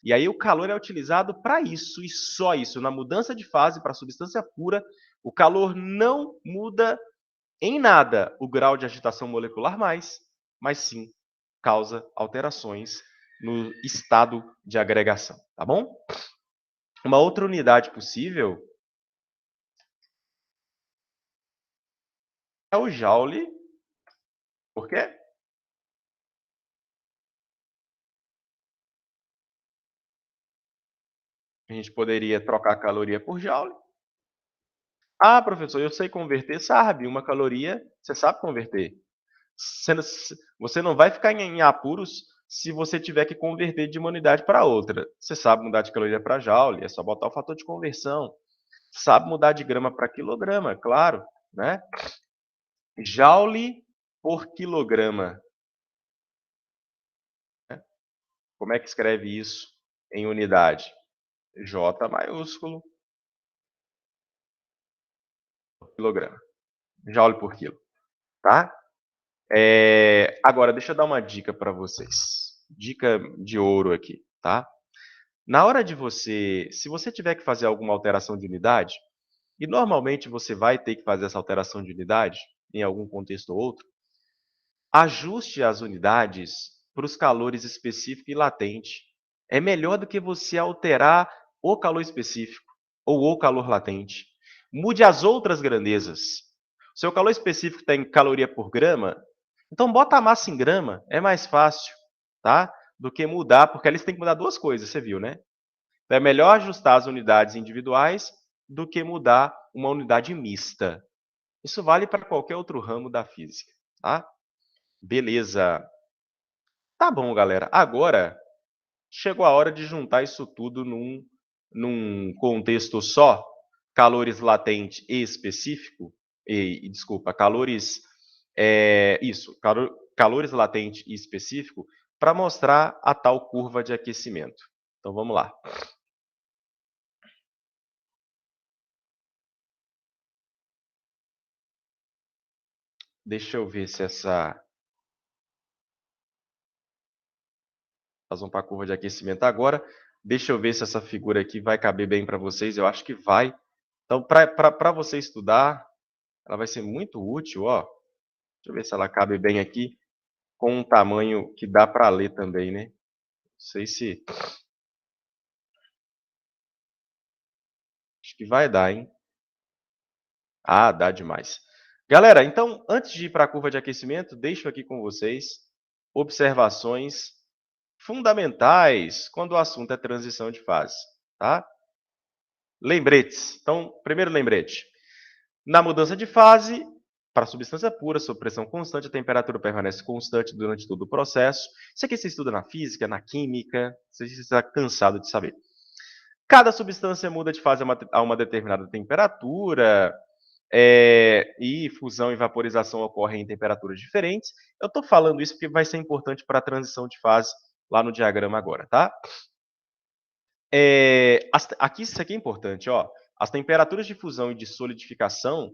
E aí o calor é utilizado para isso, e só isso. Na mudança de fase para a substância pura, o calor não muda em nada o grau de agitação molecular mais, mas sim causa alterações no estado de agregação, tá bom? Uma outra unidade possível é o joule. Por quê? A gente poderia trocar caloria por joule. Ah, professor, eu sei converter. Sabe, uma caloria, você sabe converter. Você não vai ficar em apuros se você tiver que converter de uma unidade para outra. Você sabe mudar de caloria para joule, é só botar o fator de conversão. Sabe mudar de grama para quilograma, claro, né? Joule por quilograma. Como é que escreve isso em unidade? J maiúsculo, quilograma. Joule por quilo, tá? Agora, deixa eu dar uma dica para vocês. Dica de ouro aqui, tá? Na hora de se você tiver que fazer alguma alteração de unidade, e normalmente você vai ter que fazer essa alteração de unidade, em algum contexto ou outro, ajuste as unidades para os calores específico e latente. É melhor do que você alterar o calor específico ou o calor latente. Mude as outras grandezas. O seu calor específico tem caloria por grama, então bota a massa em grama, é mais fácil, tá? Do que mudar, porque ali você tem que mudar duas coisas, você viu, né? Então é melhor ajustar as unidades individuais do que mudar uma unidade mista. Isso vale para qualquer outro ramo da física, tá? Beleza. Tá bom, galera. Agora chegou a hora de juntar isso tudo num contexto só, calores latente e específico, desculpa, calores, calores latente e específico, para mostrar a tal curva de aquecimento. Então vamos lá. Deixa eu ver se nós vamos para a curva de aquecimento agora. Deixa eu ver se essa figura aqui vai caber bem para vocês. Eu acho que vai. Então, para você estudar, ela vai ser muito útil, ó. Deixa eu ver se ela cabe bem aqui, com um tamanho que dá para ler também, né? Não sei se... Acho que vai dar, hein? Ah, dá demais. Galera, então, antes de ir para a curva de aquecimento, deixo aqui com vocês observações fundamentais quando o assunto é transição de fase, tá? Lembretes. Então, primeiro lembrete. Na mudança de fase, para a substância pura, sob pressão constante, a temperatura permanece constante durante todo o processo. Isso aqui você estuda na física, na química, você está cansado de saber. Cada substância muda de fase a uma determinada temperatura, e fusão e vaporização ocorrem em temperaturas diferentes. Eu estou falando isso porque vai ser importante para a transição de fase lá no diagrama agora, tá? Aqui, isso aqui é importante, ó. As temperaturas de fusão e de solidificação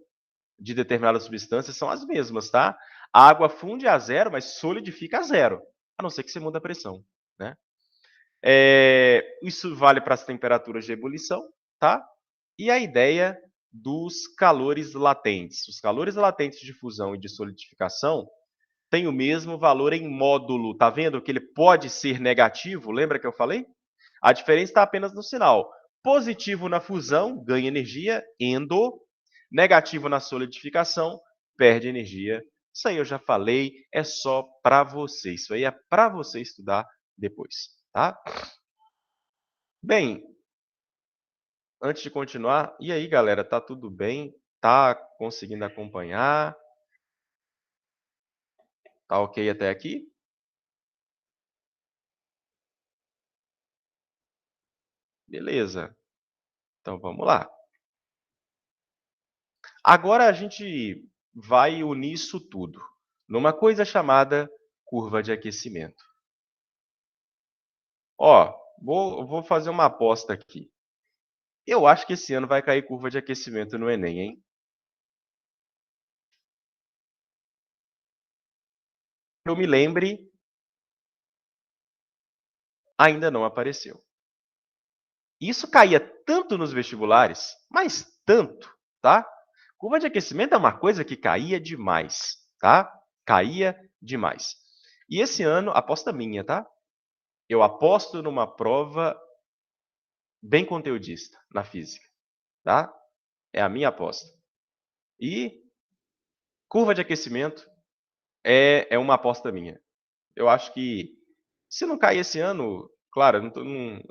de determinadas substâncias são as mesmas, tá? A água funde a zero, mas solidifica a zero, a não ser que você mude a pressão, né? Isso vale para as temperaturas de ebulição, tá? E a ideia dos calores latentes. Os calores latentes de fusão e de solidificação têm o mesmo valor em módulo. Tá vendo que ele pode ser negativo? Lembra que eu falei? A diferença está apenas no sinal. Positivo na fusão, ganha energia, endo. Negativo na solidificação, perde energia. Isso aí eu já falei, é só para você. Isso aí é para você estudar depois, tá? Bem, antes de continuar, e aí, galera, tá tudo bem? Tá conseguindo acompanhar? Tá ok até aqui? Beleza. Então vamos lá. Agora a gente vai unir isso tudo numa coisa chamada curva de aquecimento. Ó, vou fazer uma aposta aqui. Eu acho que esse ano vai cair curva de aquecimento no Enem, hein? Eu me lembre, ainda não apareceu. Isso caía tanto nos vestibulares, mas tanto, tá? Curva de aquecimento é uma coisa que caía demais, tá? Caía demais. E esse ano, aposta minha, tá? Eu aposto numa prova bem conteudista na física, tá? É a minha aposta. E curva de aquecimento é uma aposta minha. Eu acho que, se não cair esse ano, Claro, eu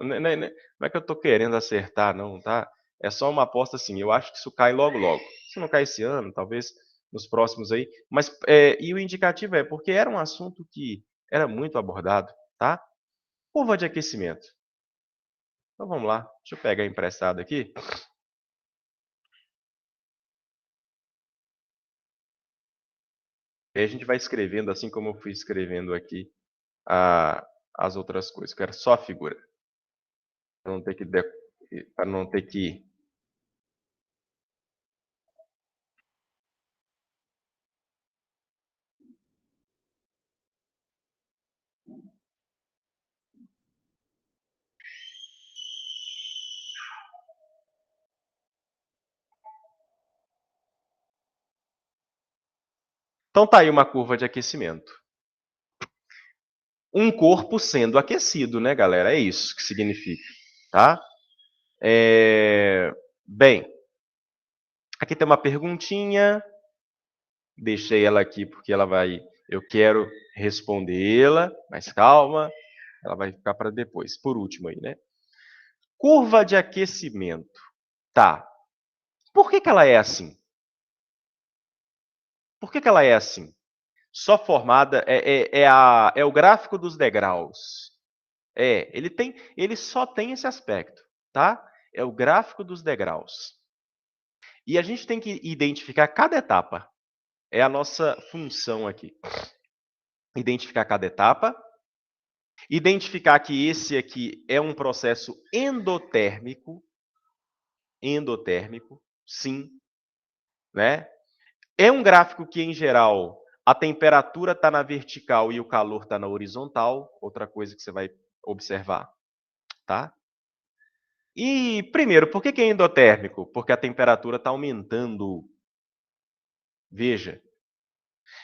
não é que eu estou querendo acertar não, tá? É só uma aposta assim, eu acho que isso cai logo logo. Se não cai esse ano, talvez nos próximos aí, mas, e o indicativo é porque era um assunto que era muito abordado, tá? Curva de aquecimento. Então vamos lá, deixa eu pegar emprestado aqui. E aí a gente vai escrevendo assim como eu fui escrevendo aqui a as outras coisas, que era só a figura, para não ter que para não ter que. Então tá aí uma curva de aquecimento. Um corpo sendo aquecido, né, galera? É isso que significa, tá? Bem, aqui tem uma perguntinha. Deixei ela aqui porque eu quero respondê-la, mas calma, ela vai ficar para depois, por último aí, né? Curva de aquecimento. Tá. Por que que ela é assim? Por que que ela é assim? Só formada é o gráfico dos degraus. Ele só tem esse aspecto, tá? É o gráfico dos degraus. E a gente tem que identificar cada etapa. É a nossa função aqui. Identificar cada etapa, identificar que esse aqui é um processo endotérmico, sim, né? É um gráfico que, em geral, a temperatura está na vertical e o calor está na horizontal, outra coisa que você vai observar, tá? E, primeiro, por que que é endotérmico? Porque a temperatura está aumentando. Veja.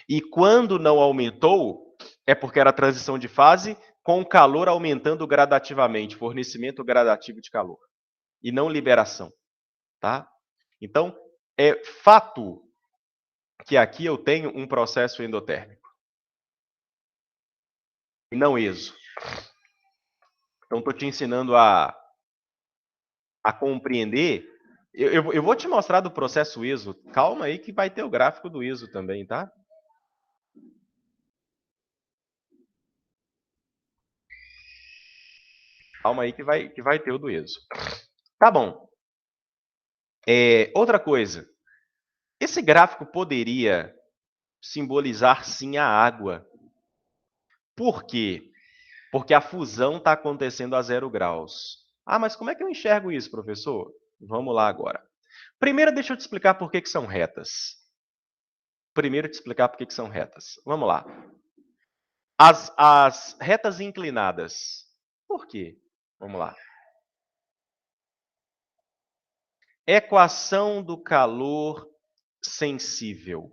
E quando não aumentou, é porque era transição de fase com o calor aumentando gradativamente, fornecimento gradativo de calor, e não liberação, tá? Então, é fato que aqui eu tenho um processo endotérmico, e não exo. Então, estou te ensinando a compreender. Eu vou te mostrar do processo exo. Calma aí que vai ter o gráfico do exo também, tá? Calma aí que vai ter o do exo. Tá bom. Outra coisa. Esse gráfico poderia simbolizar, sim, a água. Por quê? Porque a fusão está acontecendo a 0 graus. Ah, mas como é que eu enxergo isso, professor? Vamos lá agora. Primeiro, deixa eu te explicar por que são retas. Vamos lá. As retas inclinadas. Por quê? Vamos lá. Equação do calor sensível.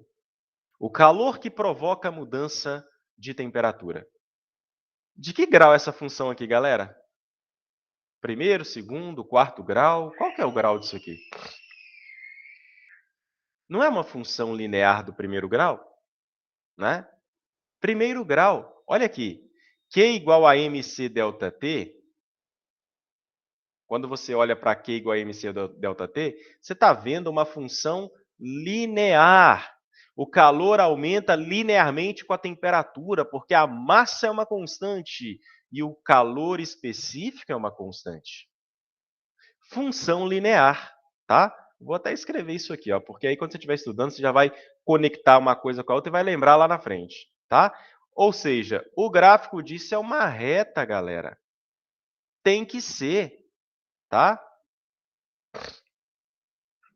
O calor que provoca a mudança de temperatura. De que grau é essa função aqui, galera? Primeiro, segundo, quarto grau? Qual que é o grau disso aqui? Não é uma função linear do primeiro grau? Né? Primeiro grau, olha aqui. Q igual a mc delta t, quando você olha para Q igual a mc delta t, você está vendo uma função linear. O calor aumenta linearmente com a temperatura, porque a massa é uma constante e o calor específico é uma constante. Função linear, tá? Vou até escrever isso aqui, ó, porque aí quando você estiver estudando, você já vai conectar uma coisa com a outra e vai lembrar lá na frente, tá? Ou seja, o gráfico disso é uma reta, galera. Tem que ser, tá?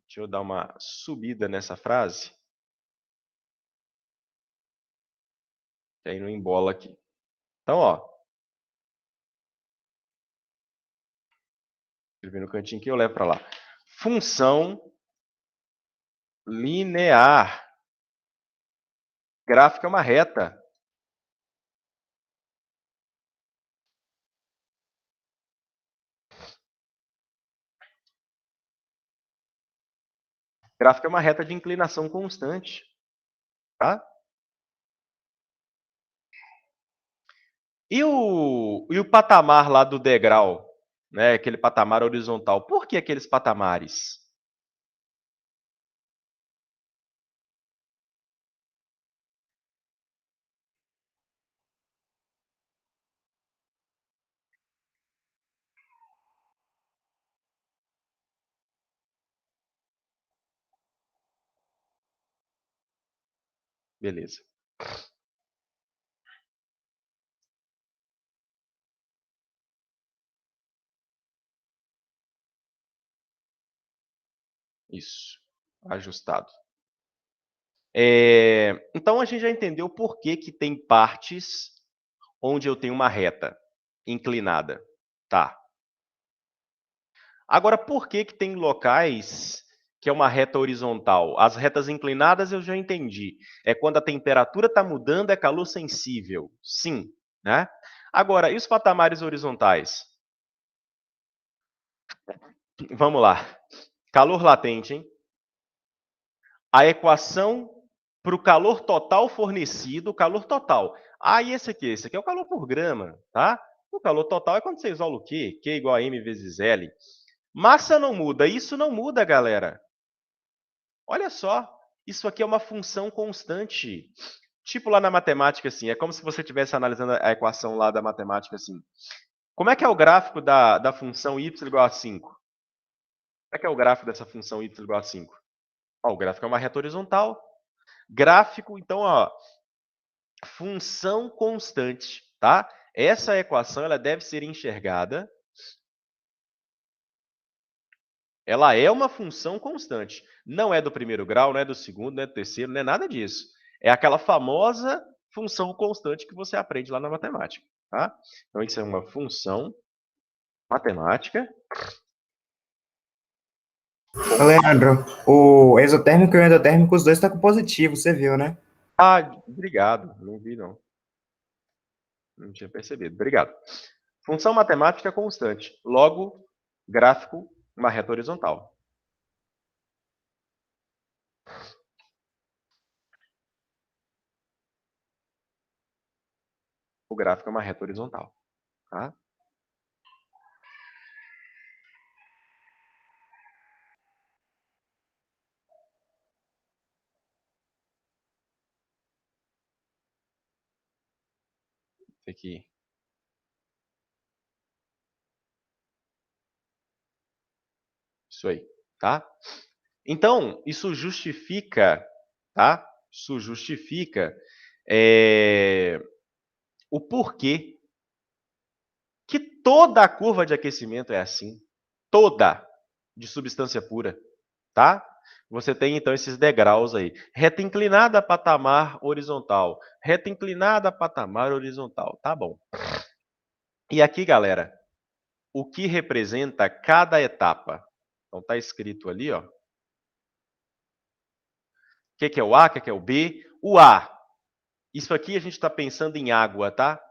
Deixa eu dar uma subida nessa frase, que aí não embola aqui. Então, ó, escrevi no cantinho que eu levo para lá. Função linear. Gráfico é uma reta. Gráfico é uma reta de inclinação constante, tá? E o patamar lá do degrau, né, aquele patamar horizontal, por que aqueles patamares? Beleza. Isso. Ajustado. Então a gente já entendeu por que que tem partes onde eu tenho uma reta inclinada. Tá. Agora, por que que tem locais que é uma reta horizontal? As retas inclinadas eu já entendi. É quando a temperatura está mudando, é calor sensível. Sim, né? Agora, e os patamares horizontais? Vamos lá. Calor latente, hein? A equação para o calor total fornecido, calor total. Ah, e esse aqui? Esse aqui é o calor por grama, tá? O calor total é quando você isola o Q, Q igual a M vezes L. Massa não muda, isso não muda, galera. Olha só, isso aqui é uma função constante. Tipo lá na matemática, assim, é como se você estivesse analisando a equação lá da matemática, assim. Como é que é o gráfico da função y igual a 5? Como é que é o gráfico dessa função y igual a 5? Ó, o gráfico é uma reta horizontal. Gráfico, então, ó, função constante, tá? Essa equação ela deve ser enxergada. Ela é uma função constante. Não é do primeiro grau, não é do segundo, não é do terceiro, não é nada disso. É aquela famosa função constante que você aprende lá na matemática, tá? Então, isso é uma função matemática. Ô, Leandro, o exotérmico e o endotérmico, os dois estão com positivo, você viu, né? Ah, obrigado. Não vi, não. Não tinha percebido. Obrigado. Função matemática constante. Logo, gráfico, uma reta horizontal. O gráfico é uma reta horizontal, tá? Esse aqui. Isso aí, tá? Então, isso justifica, tá? Isso justifica o porquê que toda a curva de aquecimento é assim. Toda, de substância pura, tá? Você tem, então, esses degraus aí. Reta inclinada, patamar horizontal. Reta inclinada, patamar horizontal. Tá bom. E aqui, galera, o que representa cada etapa? Então, tá escrito ali, ó. O que é o A, o que é o B? O A. Isso aqui a gente está pensando em água, tá?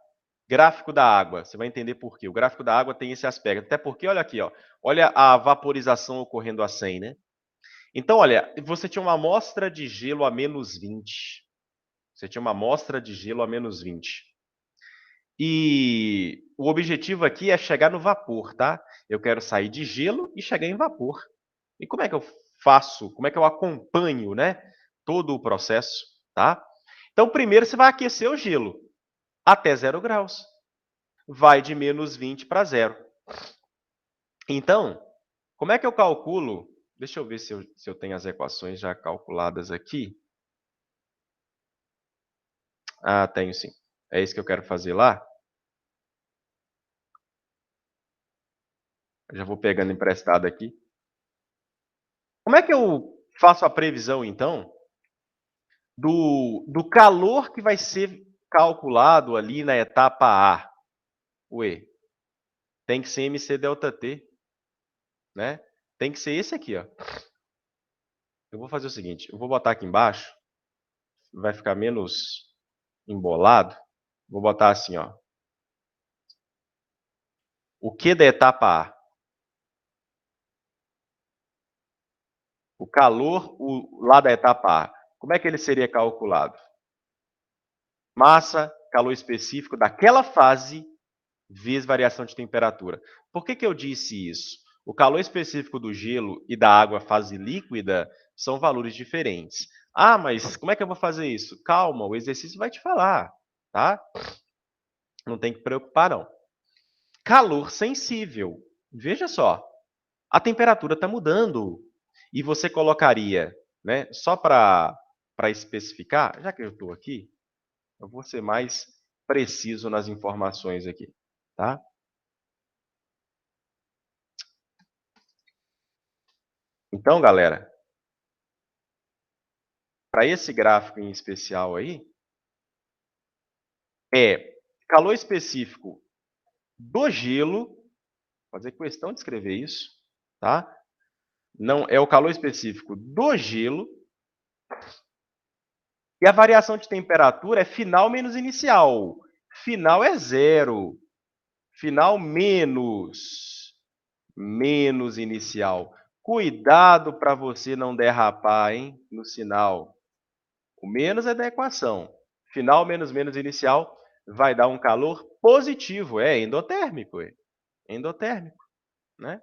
Gráfico da água. Você vai entender por quê. O gráfico da água tem esse aspecto. Até porque, olha aqui, ó. Olha a vaporização ocorrendo a 100, né? Então, olha, você tinha uma amostra de gelo a menos 20. Você tinha uma amostra de gelo a menos 20. E o objetivo aqui é chegar no vapor, tá? Eu quero sair de gelo e chegar em vapor. E como é que eu faço? Como é que eu acompanho, né? Todo o processo, tá? Então, primeiro você vai aquecer o gelo até 0 graus. Vai de menos 20 para 0. Então, como é que eu calculo? Deixa eu ver se eu tenho as equações já calculadas aqui. Ah, tenho sim. É isso que eu quero fazer lá. Eu já vou pegando emprestado aqui. Como é que eu faço a previsão, então, do calor que vai ser calculado ali na etapa A? Ué, tem que ser MC delta T, né? Tem que ser esse aqui, ó. Eu vou fazer o seguinte, eu vou botar aqui embaixo, vai ficar menos embolado. Vou botar assim, ó. O Q da etapa A? O calor lá da etapa A. Como é que ele seria calculado? Massa, calor específico daquela fase vezes variação de temperatura. Por que eu disse isso? O calor específico do gelo e da água fase líquida são valores diferentes. Ah, mas como é que eu vou fazer isso? Calma, o exercício vai te falar, tá? Não tem que preocupar, não. Calor sensível. Veja só, a temperatura está mudando. E você colocaria, né, só para especificar, já que eu estou aqui, eu vou ser mais preciso nas informações aqui, tá? Então, galera, para esse gráfico em especial aí, é calor específico do gelo, vou fazer questão de escrever isso, tá? Não é o calor específico do gelo, e a variação de temperatura é final menos inicial. Final é zero. Final menos inicial. Cuidado para você não derrapar, hein, no sinal. O menos é da equação. Final menos menos inicial vai dar um calor positivo. É endotérmico. Endotérmico, né?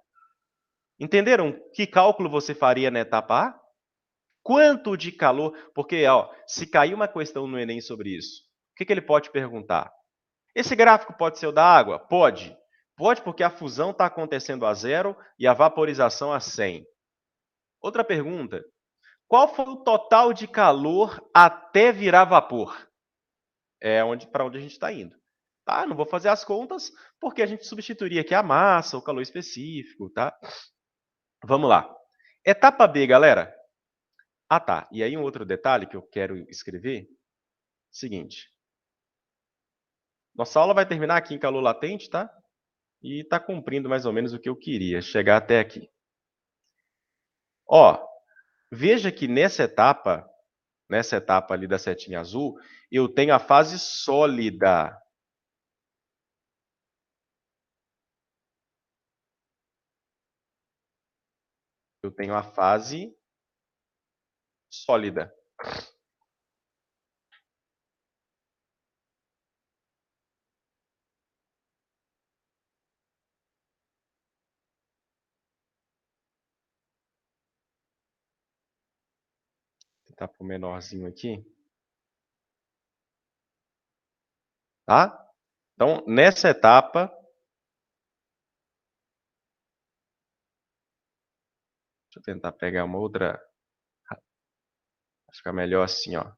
Entenderam que cálculo você faria na etapa A? Quanto de calor? Porque, ó, se cair uma questão no Enem sobre isso, o que ele pode perguntar? Esse gráfico pode ser o da água? Pode. Pode porque a fusão está acontecendo a 0 e a vaporização a 100. Outra pergunta. Qual foi o total de calor até virar vapor? É para onde a gente está indo. Tá? Não vou fazer as contas, porque a gente substituiria aqui a massa, o calor específico, tá? Vamos lá. Etapa B, galera. Ah, tá. E aí um outro detalhe que eu quero escrever. Seguinte. Nossa aula vai terminar aqui em calor latente, tá? E está cumprindo mais ou menos o que eu queria, chegar até aqui. Ó, veja que nessa etapa ali da setinha azul, eu tenho a fase sólida. Eu tenho a fase sólida. Vou tentar pôr menorzinho aqui. Tá? Então, nessa etapa, deixa eu tentar pegar uma outra. Acho que fica melhor assim, ó.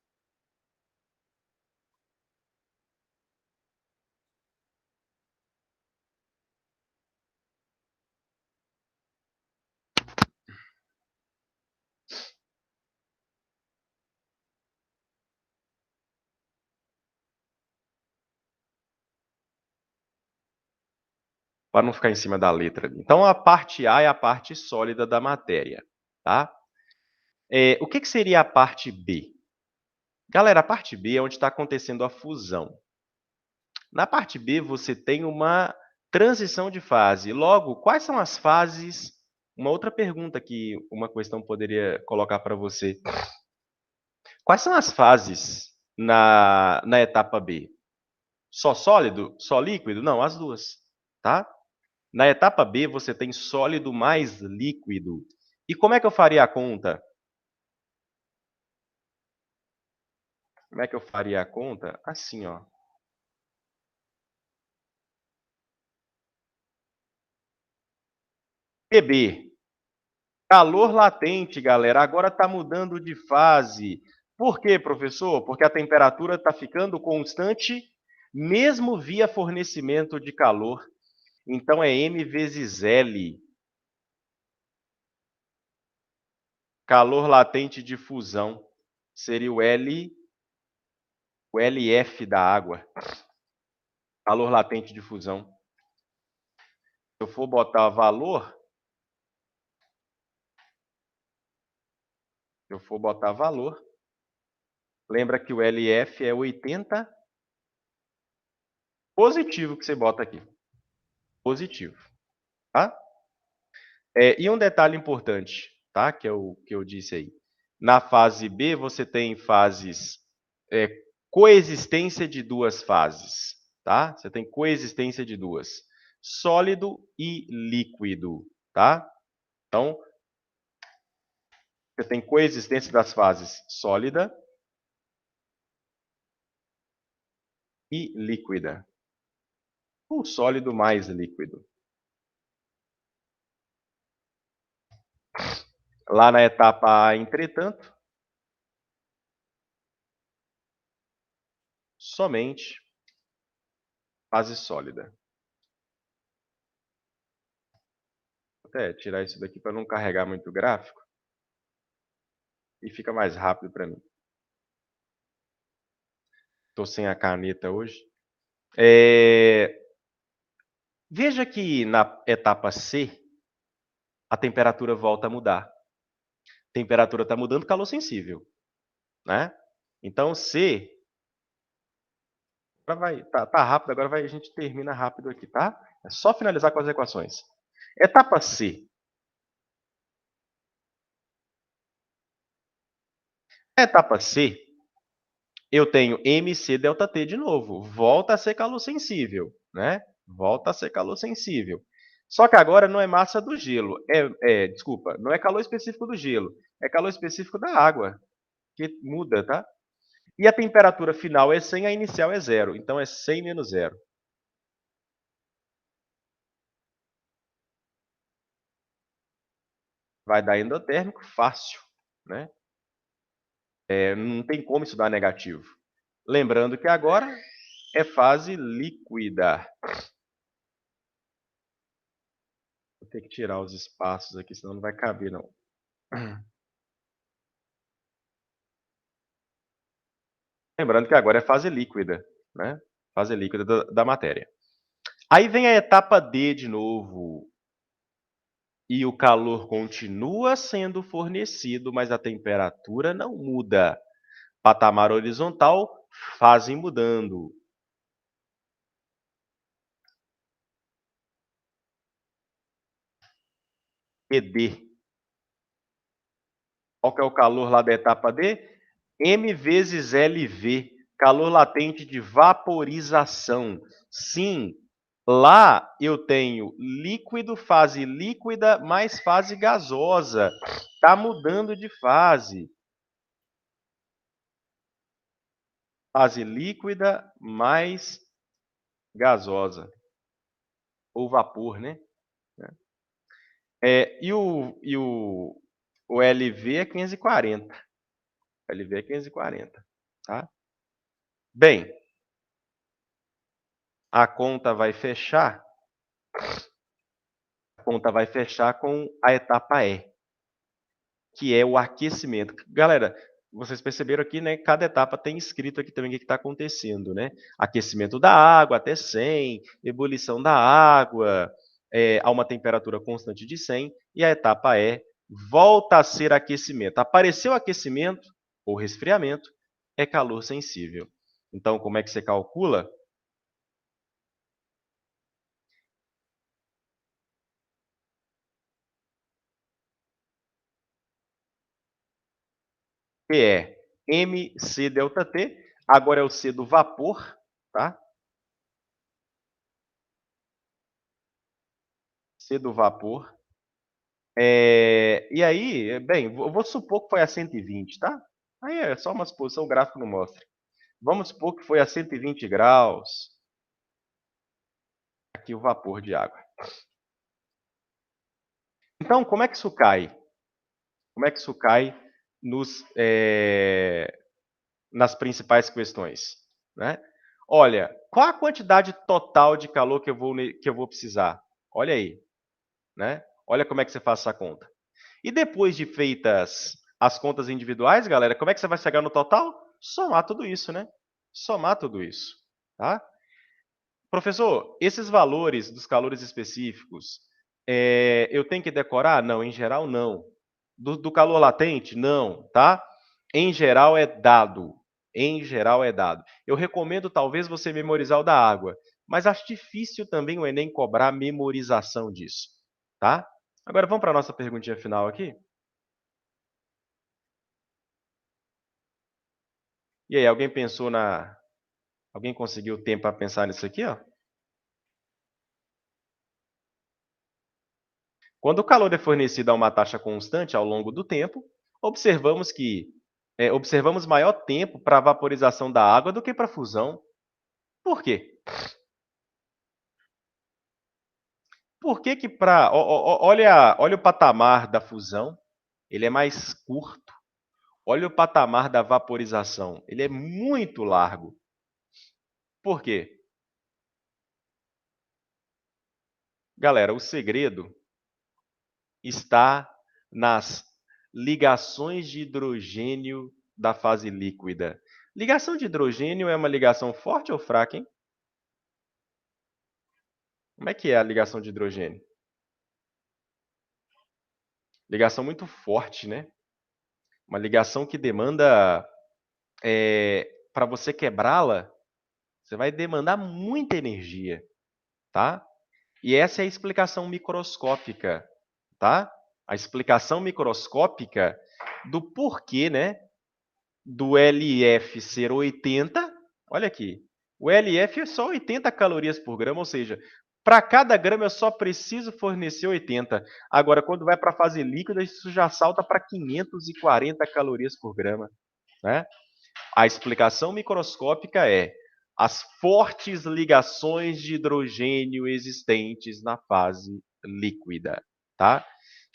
Para não ficar em cima da letra. Então, a parte A é a parte sólida da matéria, tá? O que seria a parte B? Galera, a parte B é onde está acontecendo a fusão. Na parte B, você tem uma transição de fase. Logo, quais são as fases? Uma outra pergunta que uma questão poderia colocar para você. Quais são as fases na etapa B? Só sólido? Só líquido? Não, as duas, tá? Na etapa B, você tem sólido mais líquido. E como é que eu faria a conta? Como é que eu faria a conta? Assim, ó. PB. Calor latente, galera. Agora está mudando de fase. Por quê, professor? Porque a temperatura está ficando constante, mesmo via fornecimento de calor. Então, é M vezes L. Calor latente de fusão. Seria o LF da água. Calor latente de fusão. Se eu for botar valor, lembra que o LF é 80 positivo que você bota aqui. Positivo, tá? E um detalhe importante, tá? Que é o que eu disse aí. Na fase B, você tem fases coexistência de duas fases, tá? Você tem coexistência de duas. Sólido e líquido, tá? Então, você tem coexistência das fases sólida e líquida. Ou sólido mais líquido. Lá na etapa A, entretanto, somente fase sólida. Vou até tirar isso daqui para não carregar muito o gráfico. E fica mais rápido para mim. Estou sem a caneta hoje. Veja que na etapa C, a temperatura volta a mudar. A temperatura está mudando, calor sensível, né? Então, C... Tá rápido, agora a gente termina rápido aqui, tá? É só finalizar com as equações. Etapa C. Etapa C, eu tenho MC ΔT de novo. Volta a ser calor sensível, né? Volta a ser calor sensível. Só que agora não é massa do gelo. Desculpa, não é calor específico do gelo. É calor específico da água, que muda, tá? E a temperatura final é 100, a inicial é 0. Então, é 100 menos 0. Vai dar endotérmico fácil, né? Não tem como isso dar negativo. Lembrando que agora é fase líquida. Vou ter que tirar os espaços aqui, senão não vai caber, não. Lembrando que agora é fase líquida, né? Fase líquida da matéria. Aí vem a etapa D de novo. E o calor continua sendo fornecido, mas a temperatura não muda. Patamar horizontal, fase mudando. ED. Qual que é o calor lá da etapa D? M vezes LV, calor latente de vaporização. Sim, lá eu tenho líquido, fase líquida, mais fase gasosa. Está mudando de fase. Fase líquida mais gasosa. Ou vapor, né? O LV é 540. LV é 540, tá? Bem, a conta vai fechar. A conta vai fechar com a etapa E, que é o aquecimento. Galera, vocês perceberam aqui, né? Cada etapa tem escrito aqui também o que está acontecendo, né? Aquecimento da água até 100, ebulição da água a uma temperatura constante de 100, e a etapa E volta a ser aquecimento. Apareceu aquecimento ou resfriamento, é calor sensível. Então, como é que você calcula? Que é MC ΔT, agora é o C do vapor, tá? C do vapor. E aí, bem, eu vou supor que foi a 120, tá? Aí é só uma suposição, o gráfico não mostra. Vamos supor que foi a 120 graus. Aqui o vapor de água. Então, como é que isso cai? Como é que isso cai nas principais questões, né? Olha, qual a quantidade total de calor que eu vou precisar? Olha aí, né? Olha como é que você faz essa conta. E depois de feitas as contas individuais, galera, como é que você vai chegar no total? Somar tudo isso, né? Somar tudo isso, tá? Professor, esses valores dos calores específicos, eu tenho que decorar? Não, em geral não. Do calor latente? Não, tá? Em geral é dado. Em geral é dado. Eu recomendo talvez você memorizar o da água, mas acho difícil também o Enem cobrar memorização disso, tá? Agora vamos para a nossa perguntinha final aqui? E aí, alguém pensou na... Alguém conseguiu tempo para pensar nisso aqui, ó? Quando o calor é fornecido a uma taxa constante ao longo do tempo, observamos que observamos maior tempo para a vaporização da água do que para a fusão. Por quê? Por que que para... olha o patamar da fusão, ele é mais curto. Olha o patamar da vaporização, ele é muito largo. Por quê? Galera, o segredo está nas ligações de hidrogênio da fase líquida. Ligação de hidrogênio é uma ligação forte ou fraca, hein? Como é que é a ligação de hidrogênio? Ligação muito forte, né? Uma ligação que demanda, para você quebrá-la, você vai demandar muita energia, tá? E essa é a explicação microscópica, tá? A explicação microscópica do porquê, né, do LF ser 80. Olha aqui, o LF é só 80 calorias por grama, ou seja, para cada grama eu só preciso fornecer 80. Agora, quando vai para a fase líquida, isso já salta para 540 calorias por grama, né? A explicação microscópica é as fortes ligações de hidrogênio existentes na fase líquida, tá?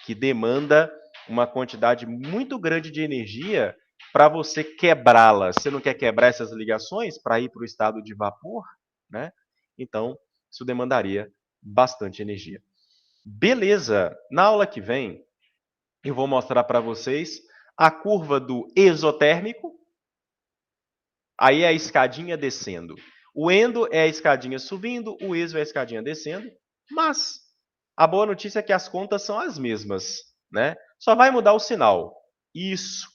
Que demanda uma quantidade muito grande de energia para você quebrá-las. Você não quer quebrar essas ligações para ir para o estado de vapor, né? Então, isso demandaria bastante energia. Beleza, na aula que vem, eu vou mostrar para vocês a curva do exotérmico. Aí é a escadinha descendo. O endo é a escadinha subindo, o exo é a escadinha descendo, mas a boa notícia é que as contas são as mesmas, né? Só vai mudar o sinal. Isso.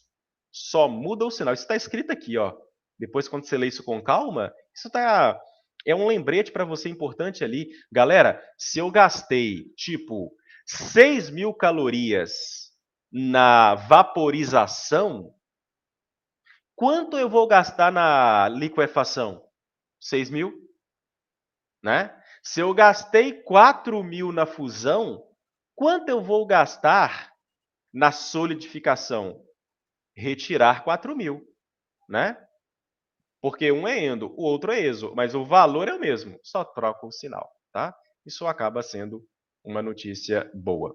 Só muda o sinal. Isso está escrito aqui, ó. Depois, quando você lê isso com calma, isso tá... é um lembrete para você importante ali. Galera, se eu gastei, tipo, 6.000 calorias na vaporização, quanto eu vou gastar na liquefação? 6.000, né? Se eu gastei 4.000 na fusão, quanto eu vou gastar na solidificação? Retirar 4.000, né? Porque um é endo, o outro é exo, mas o valor é o mesmo, só troca o sinal, tá? Isso acaba sendo uma notícia boa.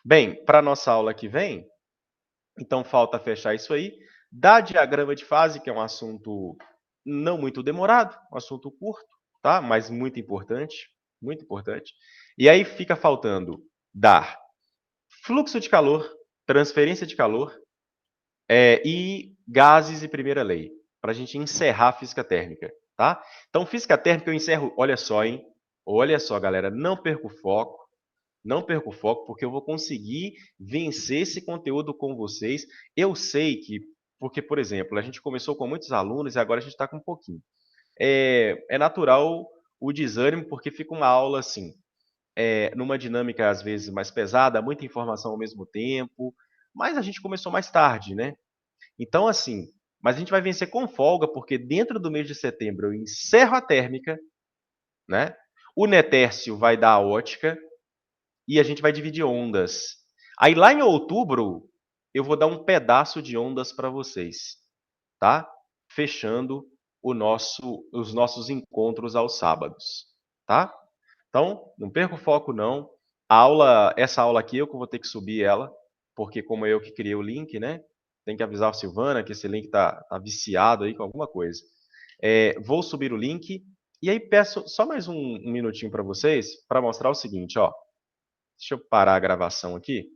Bem, para a nossa aula que vem, então falta fechar isso aí. Dá diagrama de fase, que é um assunto não muito demorado, um assunto curto, tá? Mas muito importante, muito importante. E aí fica faltando dar fluxo de calor, transferência de calor e gases e primeira lei, para a gente encerrar a física térmica, tá? Então, física térmica eu encerro, olha só, hein? Olha só, galera, não perca o foco. Não perca o foco, porque eu vou conseguir vencer esse conteúdo com vocês. Eu sei que, porque, por exemplo, a gente começou com muitos alunos e agora a gente está com um pouquinho. É natural o desânimo, porque fica uma aula assim, numa dinâmica às vezes mais pesada, muita informação ao mesmo tempo, mas a gente começou mais tarde, né? Então, assim, mas a gente vai vencer com folga, porque dentro do mês de setembro eu encerro a térmica, né? O Netércio vai dar a ótica, e a gente vai dividir ondas. Aí lá em outubro, eu vou dar um pedaço de ondas para vocês, tá? Fechando os nossos encontros aos sábados, tá? Então, não perca o foco não. Essa aula aqui eu que vou ter que subir ela, porque como eu que criei o link, né? Tem que avisar a Silvana que esse link tá viciado aí com alguma coisa. Vou subir o link e aí peço só mais um minutinho para vocês para mostrar o seguinte, ó. Deixa eu parar a gravação aqui.